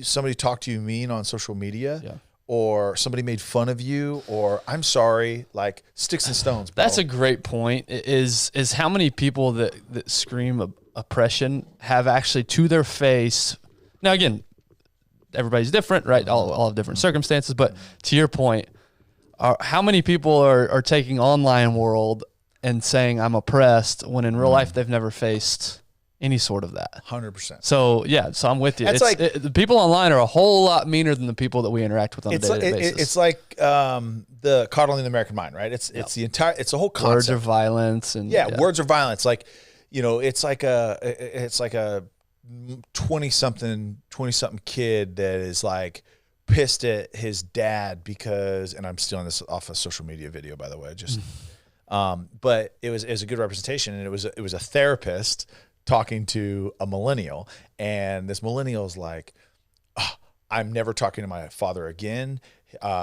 somebody talked to you mean on social media, or somebody made fun of you, or I'm sorry, like sticks and stones. Bro. That's a great point. Is how many people that scream oppression have actually to their face. Now again, everybody's different, right? All have different circumstances, but to your point, how many people are taking online world and saying I'm oppressed when in real life they've never faced any sort of that. 100%. So I'm with you. That's the people online are a whole lot meaner than the people that we interact with on a day-to-day basis. It's like the coddling the American mind, right? It's the whole concept. Words are violence and words are violence. Like, it's like a 20-something kid that is like pissed at his dad because, and I'm stealing this off a social media video, by the way, just but it was a good representation, and it was a therapist talking to a millennial, and this millennial is like, I'm never talking to my father again.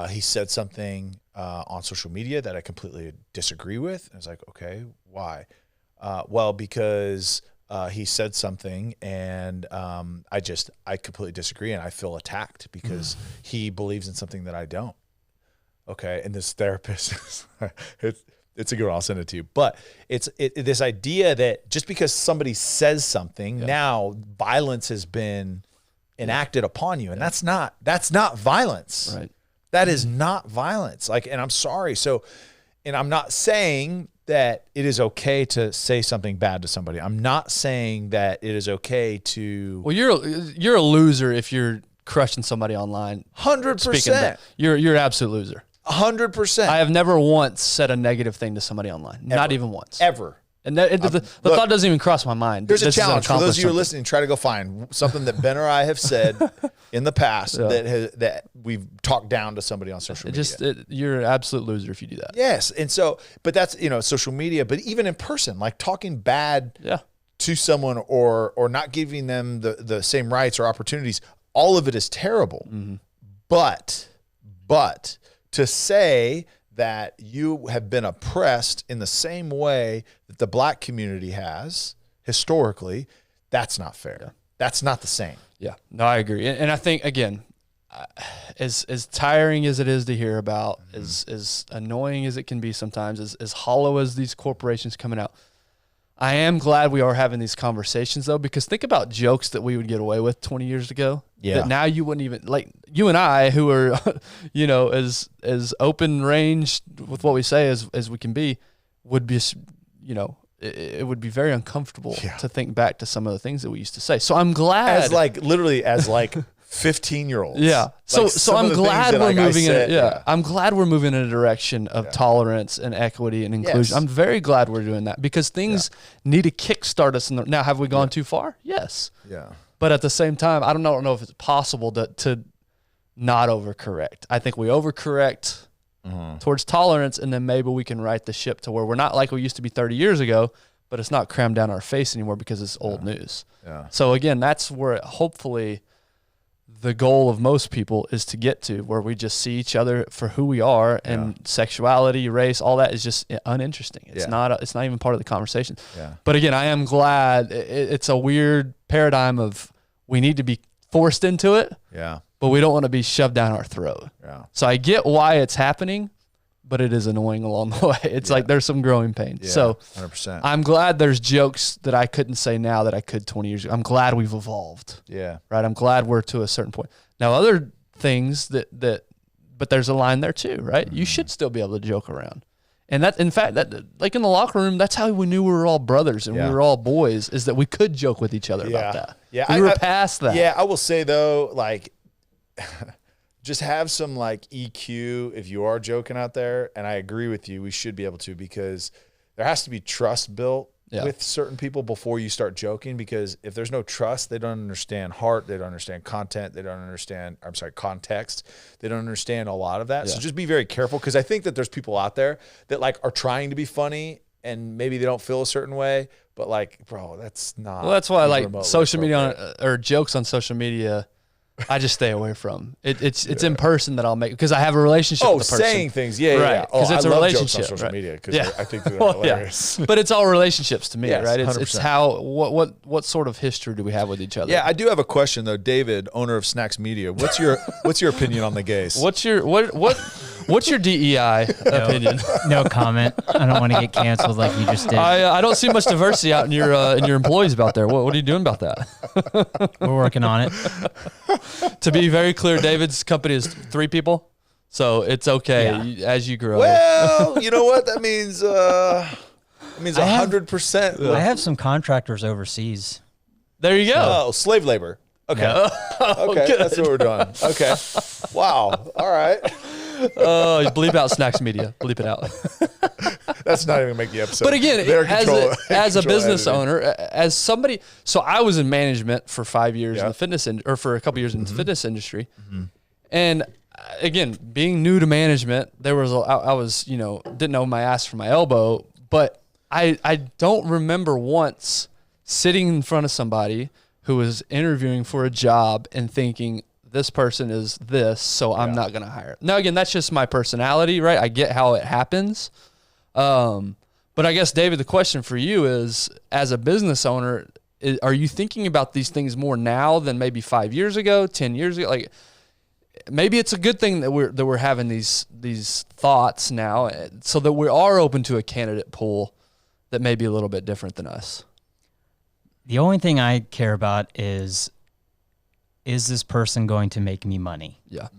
He said something on social media that I completely disagree with. And I was like, okay, why? Well, because he said something, and I completely disagree, and I feel attacked because he believes in something that I don't. Okay, and this therapist, it's a good one. I'll send it to you. But it's this idea that just because somebody says something, now violence has been enacted upon you, and that's not violence. Right. That is not violence. Like, and I'm sorry. So, and I'm not saying that it is okay to say something bad to somebody. I'm not saying that it is okay to. Well, you're a loser if you're crushing somebody online. 100%. You're an absolute loser. 100%. I have never once said a negative thing to somebody online. Not even once. Ever. And the thought doesn't even cross my mind. Here's a challenge for those of you who are listening. Try to go find something that Ben or I have said in the past that we've talked down to somebody on social media. You're an absolute loser if you do that. Yes, and so, but that's social media. But even in person, like talking bad to someone or not giving them the same rights or opportunities, all of it is terrible. Mm-hmm. But to say that you have been oppressed in the same way that the Black community has historically, that's not fair. Yeah. That's not the same. Yeah, no, I agree. And I think, again, as tiring as it is to hear about, as annoying as it can be sometimes, as hollow as these corporations coming out, I am glad we are having these conversations though, because think about jokes that we would get away with 20 years ago. Yeah. That now you wouldn't even, like you and I, who are, as open range with what we say as we can be, would be, it would be very uncomfortable to think back to some of the things that we used to say. So I'm glad, as 15-year-olds. Yeah. So I'm glad we're moving I'm glad we're moving in a direction of tolerance and equity and inclusion. Yes. I'm very glad we're doing that because things need to kickstart us. Now, have we gone too far? Yes. Yeah. But at the same time, I don't know if it's possible to not overcorrect. I think we overcorrect towards tolerance, and then maybe we can right the ship to where we're not like we used to be 30 years ago, but it's not crammed down our face anymore because it's old news. Yeah. So again, that's where hopefully the goal of most people is to get to, where we just see each other for who we are, and sexuality, race, all that is just uninteresting. It's not even part of the conversation. Yeah. But again, I am glad it's a weird paradigm of we need to be forced into it. Yeah. But we don't want to be shoved down our throat. Yeah. So I get why it's happening, but it is annoying along the way. It's like there's some growing pains. Yeah, so 100%. I'm glad there's jokes that I couldn't say now that I could 20 years ago. I'm glad we've evolved. Yeah. Right. I'm glad we're to a certain point. Now, other things but there's a line there too, right? Mm-hmm. You should still be able to joke around. And that, in fact, that like in the locker room, that's how we knew we were all brothers and we were all boys, is that we could joke with each other about that. Yeah. We were past that. Yeah. I will say though, like, just have some like EQ if you are joking out there. And I agree with you. We should be able to, because there has to be trust built with certain people before you start joking, because if there's no trust, they don't understand heart. They don't understand content. They don't understand, context. They don't understand a lot of that. Yeah. So just be very careful. Cause I think that there's people out there that like are trying to be funny and maybe they don't feel a certain way, but like, bro, that's not. Well, that's why like social media or jokes on social media, I just stay away from. It's in person that I'll make, because I have a relationship with the person. Saying things, right? Because it's a relationship. Jokes on social media, because I think they're hilarious. But it's all relationships to me, right? It's how what sort of history do we have with each other? Yeah, I do have a question though, David, owner of Snacks Media. What's your opinion on the gays? What's your DEI opinion? No comment. I don't want to get canceled like you just did. I don't see much diversity out in your employees out there. What are you doing about that? We're working on it. To be very clear, David's company is 3 people, so it's okay as you grow. Well, you know what that means? It means 100%. I have some contractors overseas. There you go. Oh, slave labor. Okay. Okay, good. That's what we're doing. Okay. Wow. All right. Bleep out Snacks Media. Bleep it out. That's not even make the episode. But again, as a business owner, as somebody, so I was in management for 5 years in the fitness or for a couple years in the fitness industry, and again, being new to management, I was didn't know my ass from my elbow, but I don't remember once sitting in front of somebody who was interviewing for a job and thinking, this person is this, so I'm not going to hire. Now, again, that's just my personality, right? I get how it happens. But I guess, David, the question for you is, as a business owner, are you thinking about these things more now than maybe 5 years ago, 10 years ago? Like, maybe it's a good thing that we're having these thoughts now, so that we are open to a candidate pool that may be a little bit different than us. The only thing I care about is this person going to make me money? Yeah.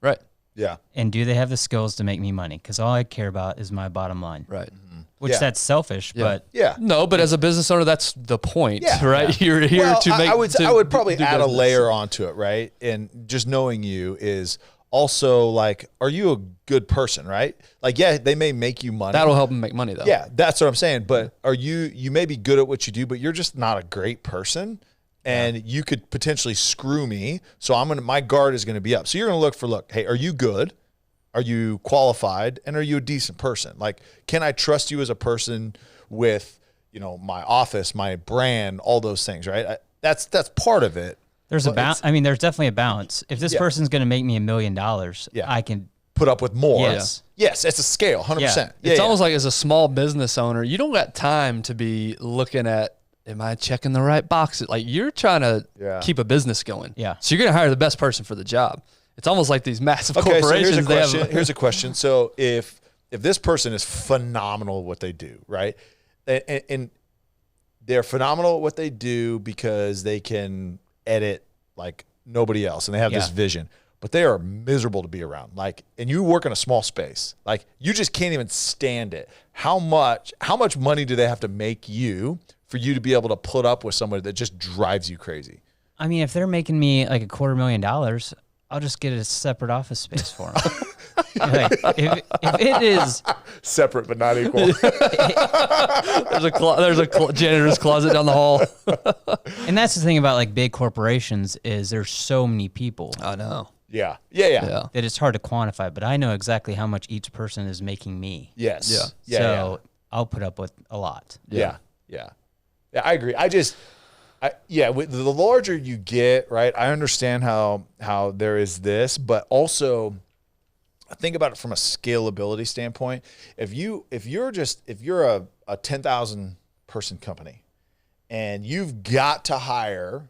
Right. Yeah. And do they have the skills to make me money? Because all I care about is my bottom line. Right. Which that's selfish, but no, but as a business owner, that's the point, right? You're here to make. I would probably add a layer onto it, right? And just knowing you is also like, are you a good person, right? Like, yeah, they may make you money. That'll help them make money, though. Yeah, that's what I'm saying. But are you may be good at what you do, but you're just not a great person. And you could potentially screw me, so my guard is gonna be up. So you're gonna look, hey, are you good? Are you qualified? And are you a decent person? Like, can I trust you as a person with, my office, my brand, all those things, right? That's part of it. There's there's definitely a balance. If this person's gonna make me $1 million, I can put up with more. Yes. Yes, it's a scale, 100%. It's almost like, as a small business owner, you don't got time to be looking at, am I checking the right boxes? Like, you're trying to keep a business going. Yeah. So you're going to hire the best person for the job. It's almost like these massive Okay, corporations. so here's a question. So if this person is phenomenal at what they do, right? And they're phenomenal at what they do because they can edit like nobody else and they have this vision, but they are miserable to be around. Like, and you work in a small space, like you just can't even stand it. How much money do they have to make you for you to be able to put up with somebody that just drives you crazy? I mean, if they're making me like $250,000, I'll just get a separate office space for them. Like, if it is separate but not equal. there's a janitor's closet down the hall. And that's the thing about like big corporations is there's so many people. I know. Yeah. That it's hard to quantify, but I know exactly how much each person is making me. Yes. Yeah. So I'll put up with a lot. Yeah, I agree. With the larger you get, right? I understand how there is this, but also I think about it from a scalability standpoint. If you're a 10,000 person company and you've got to hire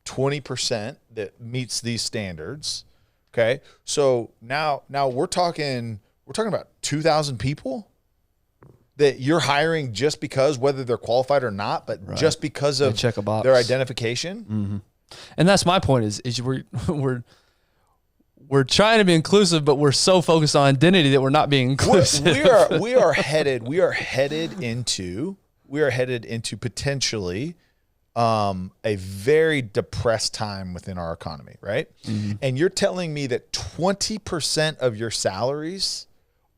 20% that meets these standards, okay? So now we're talking about 2,000 people that you're hiring just because, whether they're qualified or not, but just because of check a box. their identification. Mm-hmm. And that's my point is we're trying to be inclusive, but we're so focused on identity that we're not being inclusive. We are headed into potentially a very depressed time within our economy, right? Mm-hmm. And you're telling me that 20% of your salaries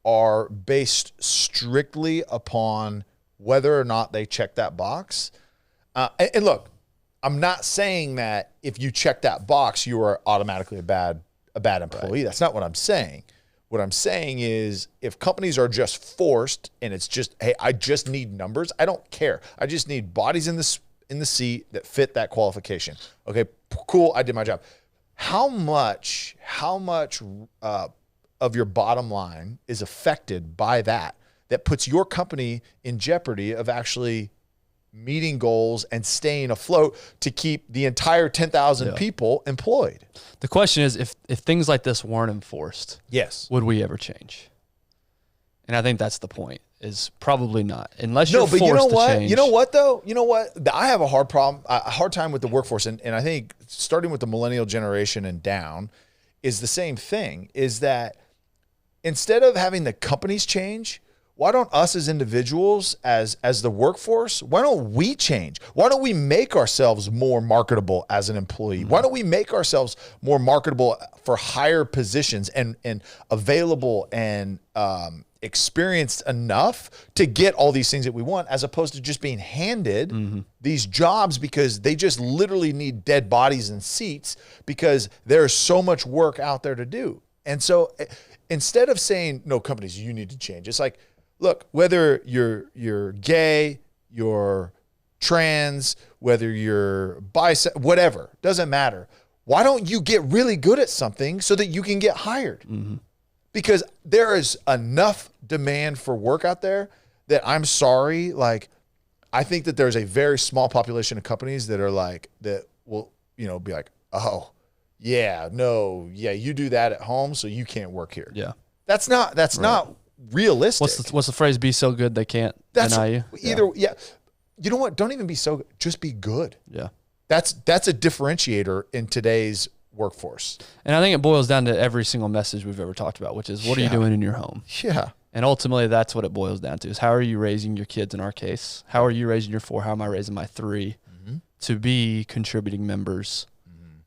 are based strictly upon whether or not they check that box. And look, I'm not saying that if you check that box, you are automatically a bad employee. Right. That's not what I'm saying. What I'm saying is if companies are just forced and it's just, hey, I just need numbers. I don't care. I just need bodies in the seat that fit that qualification. Okay, cool. I did my job. How much of your bottom line is affected by that puts your company in jeopardy of actually meeting goals and staying afloat to keep the entire 10,000 people employed? The question is, if things like this weren't enforced, yes, would we ever change? And I think that's the point, is probably not. Unless you're forced to change. You know what, though? You know what? I have a hard time with the workforce. And I think starting with the millennial generation and down is the same thing, is that instead of having the companies change, why don't us as individuals, as the workforce, why don't we change? Why don't we make ourselves more marketable as an employee? Mm-hmm. Why don't we make ourselves more marketable for higher positions and available and experienced enough to get all these things that we want, as opposed to just being handed these jobs because they just literally need dead bodies and seats because there's so much work out there to do. And so instead of saying, no, companies, you need to change, it's like, look, whether you're gay, you're trans, whether you're bisexual, whatever, doesn't matter. Why don't you get really good at something so that you can get hired? Mm-hmm. Because there is enough demand for work out there that I'm sorry, like, I think that there's a very small population of companies that are like, that will, be like, oh, yeah, no, yeah, you do that at home, so you can't work here. Yeah. That's not realistic. What's the phrase? Be so good they can't deny you. Yeah. You know what? Don't even be so good. Just be good. Yeah. That's a differentiator in today's workforce. And I think it boils down to every single message we've ever talked about, which is what are you doing in your home? Yeah. And ultimately that's what it boils down to, is how are you raising your kids in our case? How are you raising your 4? How am I raising my 3 to be contributing members?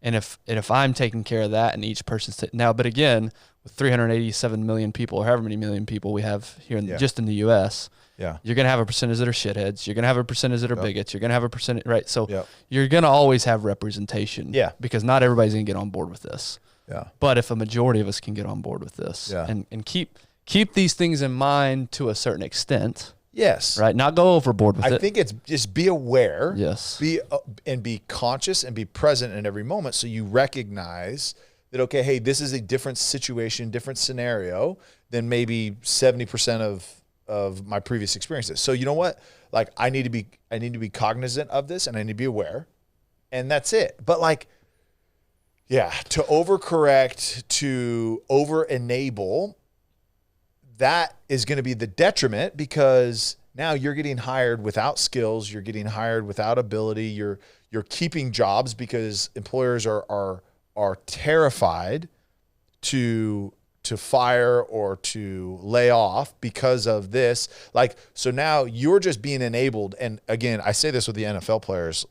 And if I'm taking care of that and each person's but again, with 387 million people or however many million people we have here just in the US, you're going to have a percentage that are shitheads. You're going to have a percentage that are bigots. You're going to have a percentage, right? So you're going to always have representation because not everybody's going to get on board with this. Yeah. But if a majority of us can get on board with this and keep these things in mind to a certain extent. Yes. Right. Not go overboard with it. I think it's just be aware. Yes. Be conscious and be present in every moment, so you recognize that, okay, hey, this is a different situation, different scenario than maybe 70% of my previous experiences. So you know what? Like, I need to be cognizant of this, and I need to be aware, and that's it. But like, Yeah, to overcorrect, to over-enable, that is going to be the detriment because now you're getting hired without skills, you're getting hired without ability, you're keeping jobs because employers are terrified to fire or to lay off because of this. Like, so now you're just being enabled. And again, I say this with the NFL players,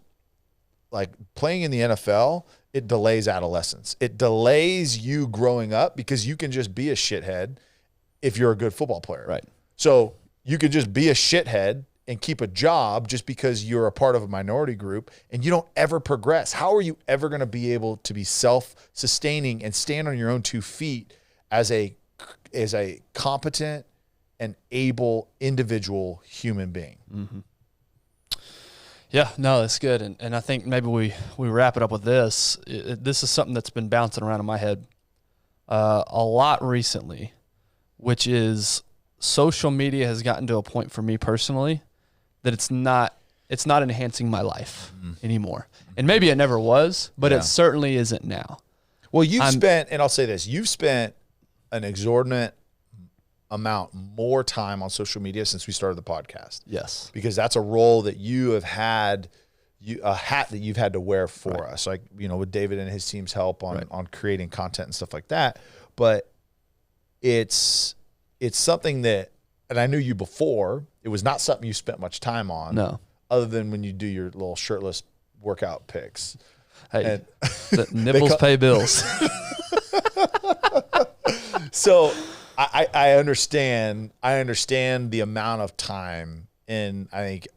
like playing in the NFL, it delays adolescence. It delays you growing up because you can just be a shithead if you're a good football player. Right. So you could just be a shithead and keep a job just because you're a part of a minority group and you don't ever progress. How are you ever going to be able to be self-sustaining and stand on your own 2 feet as a competent and able individual human being? Mm-hmm. Yeah, no, that's good. And I think maybe we wrap it up with this. This is something that's been bouncing around in my head a lot recently, which is social media has gotten to a point for me personally that it's not enhancing my life anymore. And maybe it never was, but it certainly isn't now. Well, and I'll say this, you've spent an exorbitant amount more time on social media since we started the podcast. Yes. Because that's a role that you have had, a hat that you've had to wear for us. Like, with David and his team's help on creating content and stuff like that. But it's something that, and I knew you before, it was not something you spent much time on. No. Other than when you do your little shirtless workout pics. Hey, the nipples pay bills. So I understand the amount of time, and I think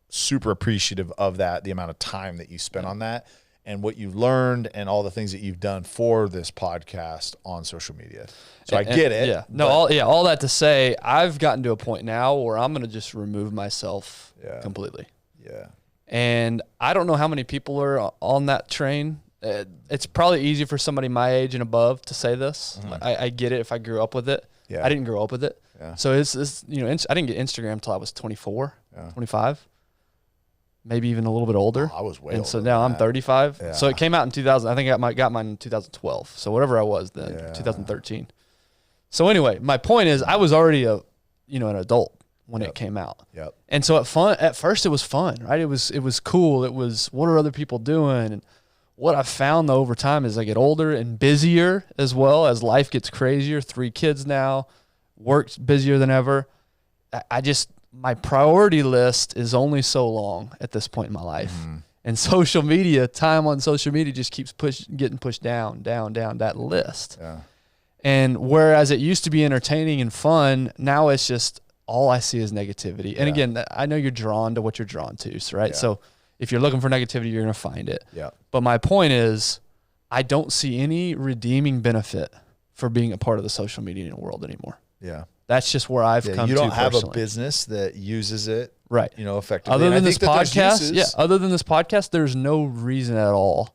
super appreciative of that, the amount of time that you spent on that and what you've learned and all the things that you've done for this podcast on social media. So I get it. Yeah. No, all that to say, I've gotten to a point now where I'm going to just remove myself completely. Yeah. And I don't know how many people are on that train. It's probably easy for somebody my age and above to say this. Mm-hmm. I get it if I grew up with it. Yeah. I didn't grow up with it. Yeah. So it's I didn't get Instagram until I was 24, 25, maybe even a little bit older. I was way and older. So now I'm 35. Yeah. So it came out in 2000. I think I got mine in 2012. So whatever I was then, 2013. So anyway, my point is I was already an adult when it came out. Yep. And so at first it was fun, right? It was cool. It was, what are other people doing? And what I've found though over time as I get older and busier as well, as life gets crazier, 3 kids now, work's busier than ever. My priority list is only so long at this point in my life. Mm-hmm. And social media, time on social media just keeps getting pushed down that list. Yeah. And whereas it used to be entertaining and fun, now it's just all I see is negativity. And again, I know you're drawn to what you're drawn to, right? Yeah. So if you're looking for negativity, you're going to find it. Yeah. But my point is, I don't see any redeeming benefit for being a part of the social media world anymore. Yeah. That's just where I've come to. You don't have personally. A business that uses it, right? Effectively. Other than this podcast, other than this podcast, there's no reason at all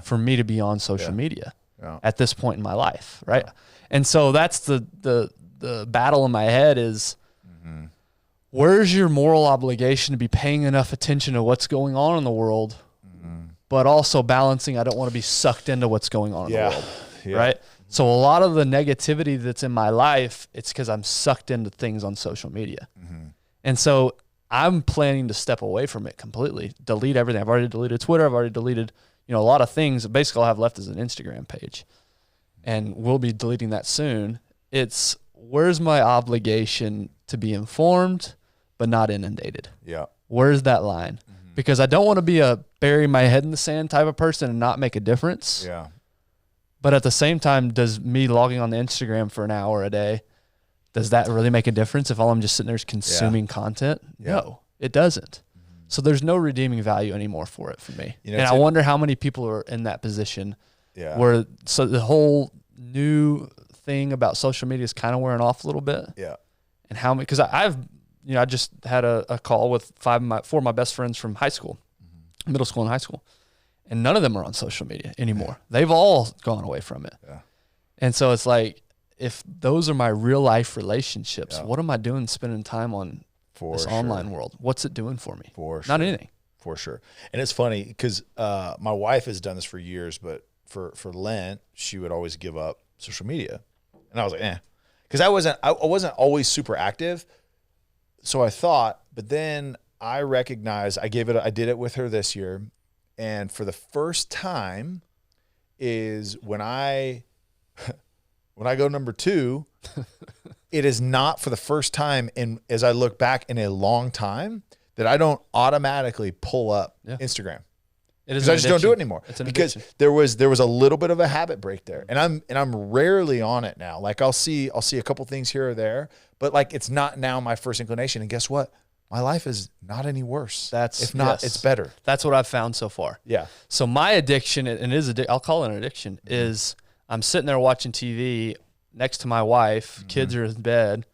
for me to be on social media at this point in my life, right? Yeah. And so that's the battle in my head is, where's your moral obligation to be paying enough attention to what's going on in the world, but also balancing, I don't want to be sucked into what's going on in the world, right? So a lot of the negativity that's in my life, it's because I'm sucked into things on social media. Mm-hmm. And so I'm planning to step away from it completely, delete everything. I've already deleted Twitter. I've already deleted, a lot of things. Basically, all I have left is an Instagram page. And we'll be deleting that soon. It's where's my obligation to be informed but not inundated? Yeah. Where's that line? Mm-hmm. Because I don't want to be a bury my head in the sand type of person and not make a difference. Yeah. But at the same time, does me logging on the Instagram for an hour a day, does that really make a difference if all I'm just sitting there is consuming content? Yeah. No, it doesn't. Mm-hmm. So there's no redeeming value anymore for it for me. And I wonder how many people are in that position where so the whole new thing about social media is kind of wearing off a little bit. Yeah. And how many, because I just had a call with 4 of my best friends from high school, middle school and high school. And none of them are on social media anymore. Yeah. They've all gone away from it. Yeah. And so it's if those are my real life relationships, what am I doing spending time on this online world? What's it doing for me? Not anything. For sure. And it's funny because my wife has done this for years, but for Lent, she would always give up social media. And I was like, because I wasn't always super active. So I thought, but then I recognized I did it with her this year. And for the first time is when I go number 2, it is not for the first time as I look back in a long time that I don't automatically pull up Instagram. Because I just don't do it anymore. Because there was a little bit of a habit break there, and I'm rarely on it now. Like I'll see a couple things here or there, but like it's not now my first inclination. And guess what? My life is not any worse. If not, it's better. That's what I've found so far. Yeah. So my addiction, and it is I'll call it an addiction, is I'm sitting there watching TV next to my wife. Kids are in bed.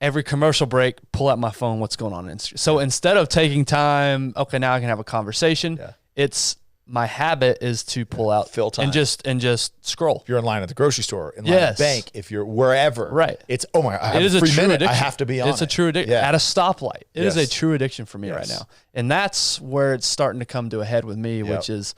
Every commercial break, pull out my phone, what's going on in Instagram. So instead of taking time, okay, now I can have a conversation, it's my habit is to pull out fill time and just scroll. If you're in line at the grocery store, in line at the bank, if you're wherever, right? It's I have a free minute. I have to be on. It's a true addiction. At a stoplight, it is a true addiction for me right now, and that's where it's starting to come to a head with me, which is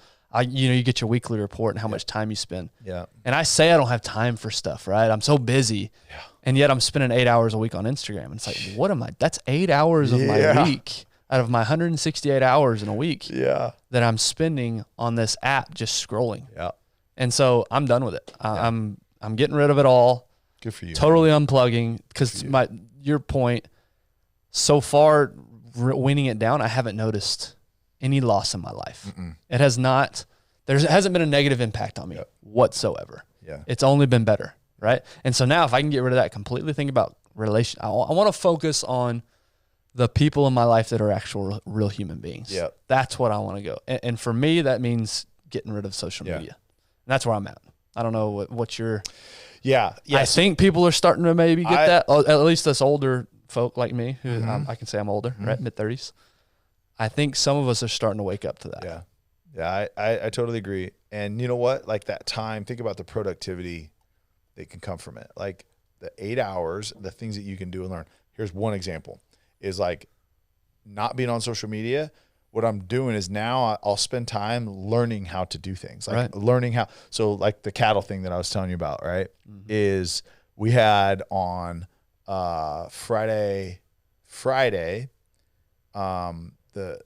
you get your weekly report and how much time you spend. Yeah. And I say I don't have time for stuff, right? I'm so busy. Yeah. And yet I'm spending 8 hours a week on Instagram. And it's like, what am I? That's 8 hours of my week out of my 168 hours in a week that I'm spending on this app just scrolling. Yeah. And so I'm done with it. I'm getting rid of it all. Good for you. Totally unplugging, because your point, so far weaning it down, I haven't noticed any loss in my life. It has not. There hasn't been a negative impact on me whatsoever. Yeah. It's only been better. Right. And so now if I can get rid of that completely, think about relation. I want to focus on the people in my life that are actual real human beings. Yeah. That's what I want to go. And for me, that means getting rid of social media. And that's where I'm at. I don't know what your, I think people are starting to maybe get that. At least us older folk like me, who I can say I'm older, right? Mid-30s. I think some of us are starting to wake up to that. Yeah. Yeah. I totally agree. And you know what? Like that time, think about the productivity that can come from it. Like the 8 hours, the things that you can do and learn. Here's one example is like not being on social media. What I'm doing is now I'll spend time learning how to do things, like learning how. So like the cattle thing that I was telling you about, right? Is we had on Friday, the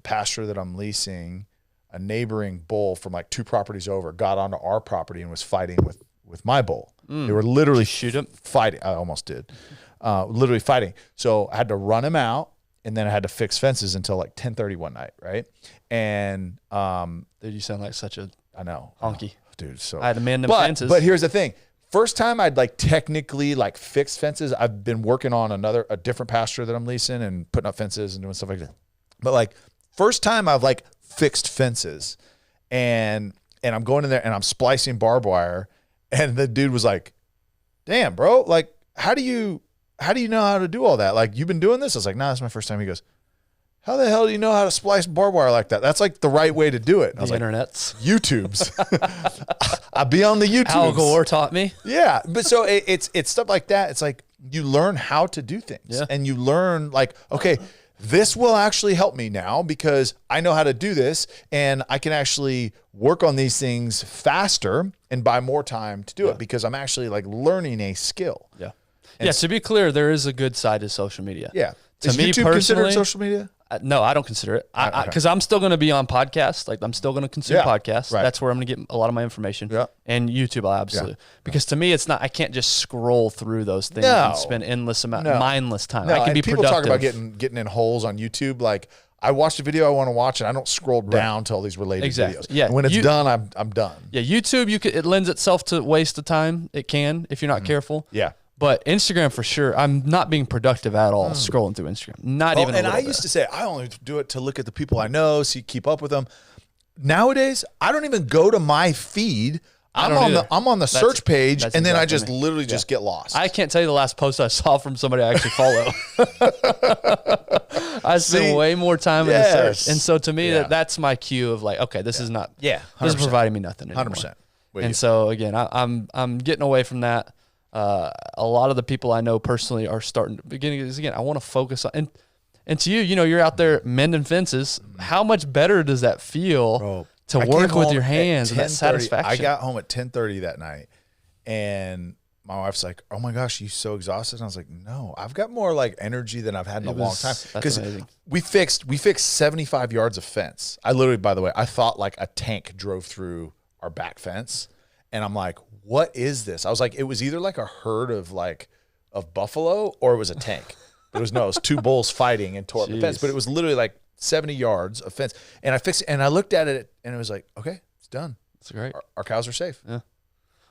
pasture that I'm leasing, a neighboring bull from like 2 properties over got onto our property and was fighting with my bull. They were literally fighting. I almost did. Literally fighting. So I had to run him out, and then I had to fix fences until like 10:30 one night, right? And dude, you sound like such a honky. Dude, so I had to man them fences. But here's the thing. First time I'd like technically like fixed fences. I've been working on a different pasture that I'm leasing and putting up fences and doing stuff like that. But like first time I've like fixed fences, and I'm going in there and I'm splicing barbed wire. And the dude was like, damn, bro, like, how do you know how to do all that? Like, you've been doing this? I was like, nah, that's my first time. He goes, how the hell do you know how to splice barbed wire like that? That's like the right way to do it. And I was internets. Like, YouTube's. I'll be on the YouTubes. Al Gore taught me. Yeah. But so it's stuff like that. It's like you learn how to do things. Yeah. And you learn like, okay, this will actually help me now because I know how to do this, and I can actually work on these things faster and buy more time to do it because I'm actually like learning a skill. Yeah. And to be clear, there is a good side to social media. Yeah. Is me YouTube considered social media? No, I don't consider it. Because I'm still going to be on podcasts. Like I'm still going to consume podcasts. Right. That's where I'm going to get a lot of my information. Yeah. And YouTube, absolutely. Yeah. Because to me, it's not. I can't just scroll through those things and spend endless mindless time. I can be people productive. Talk about getting in holes on YouTube. Like I watched a video I want to watch, and I don't scroll down to all these related videos. Yeah. And when it's done, I'm done. Yeah. YouTube, it lends itself to waste of time. It can if you're not careful. Yeah. But Instagram for sure, I'm not being productive at all scrolling through Instagram. Not even a little bit. And I used to say, I only do it to look at the people I know, keep up with them. Nowadays, I don't even go to my feed. I'm on the search page, and then I just literally just get lost. I can't tell you the last post I saw from somebody I actually follow. I spend way more time in the search. And so to me, that's my cue of like, okay, this is not, this is providing me nothing anymore. 100%. And so again, I'm getting away from that. A lot of the people I know personally are starting to I want to focus on, and to you, you're out there mending fences. How much better does that feel to I work came with home your at hands and that 10:30. satisfaction. I got home at 10:30 that night, and my wife's like, "Oh my gosh, you so exhausted?" And I was like, "No, I've got more like energy than I've had in a long time." That's amazing. we fixed 75 yards of fence. I literally, by the way, I thought like a tank drove through our back fence, and I'm like, "What is this?" I was like, it was either like a herd of buffalo or it was a tank. But it was two bulls fighting and tore up the fence. But it was literally like 70 yards of fence, and I fixed it, and I looked at it, and it was like, okay, it's done. That's great. Our cows are safe. Yeah.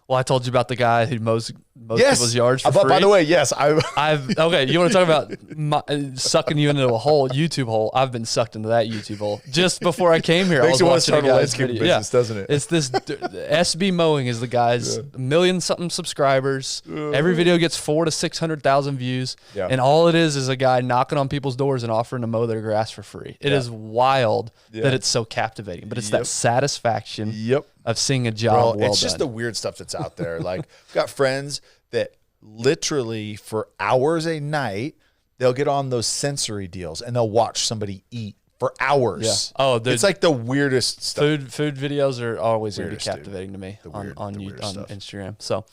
Well, I told you about the guy who mows people's yards for free. By the way, yes, okay. You want to talk about sucking you into a hole, YouTube hole? I've been sucked into that YouTube hole just before I came here. Makes I you want was to watching start a a guy's landscaping video. business, doesn't it? It's this SB Mowing is the guy's million-something subscribers. Every video gets 400,000 to 600,000 views, and all it is a guy knocking on people's doors and offering to mow their grass for free. It is wild that it's so captivating, but it's that satisfaction. Of seeing a job well it's just done. the weird stuff that's out there. Like, I've got friends that literally for hours a night, they'll get on those sensory deals and they'll watch somebody eat for hours. Yeah. Oh, it's like the weirdest stuff. Food videos are always going to be captivating to me on Instagram. So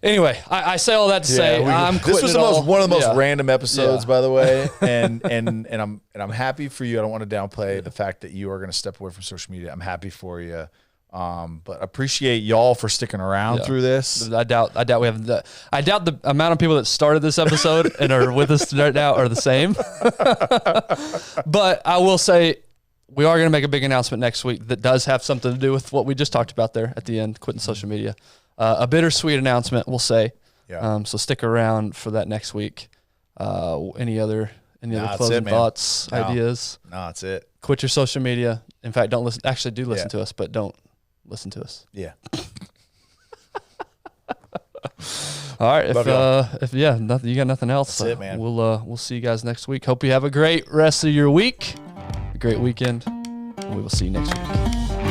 anyway, I say all that to say I'm quitting. This was one of the most random episodes, by the way, and I'm happy for you. I don't want to downplay the fact that you are going to step away from social media. I'm happy for you. But appreciate y'all for sticking around through this. I doubt we have I doubt the amount of people that started this episode and are with us right now are the same. But I will say we are going to make a big announcement next week that does have something to do with what we just talked about there at the end, quitting social media. A bittersweet announcement, we'll say. Yeah. So stick around for that next week. Any other closing thoughts, ideas? No, that's it. Quit your social media. In fact, don't listen. Actually, do listen to us, but don't listen to us. Yeah. All right. If you got nothing else, that's it, man. We'll see you guys next week. Hope you have a great rest of your week, a great weekend, and we will see you next week.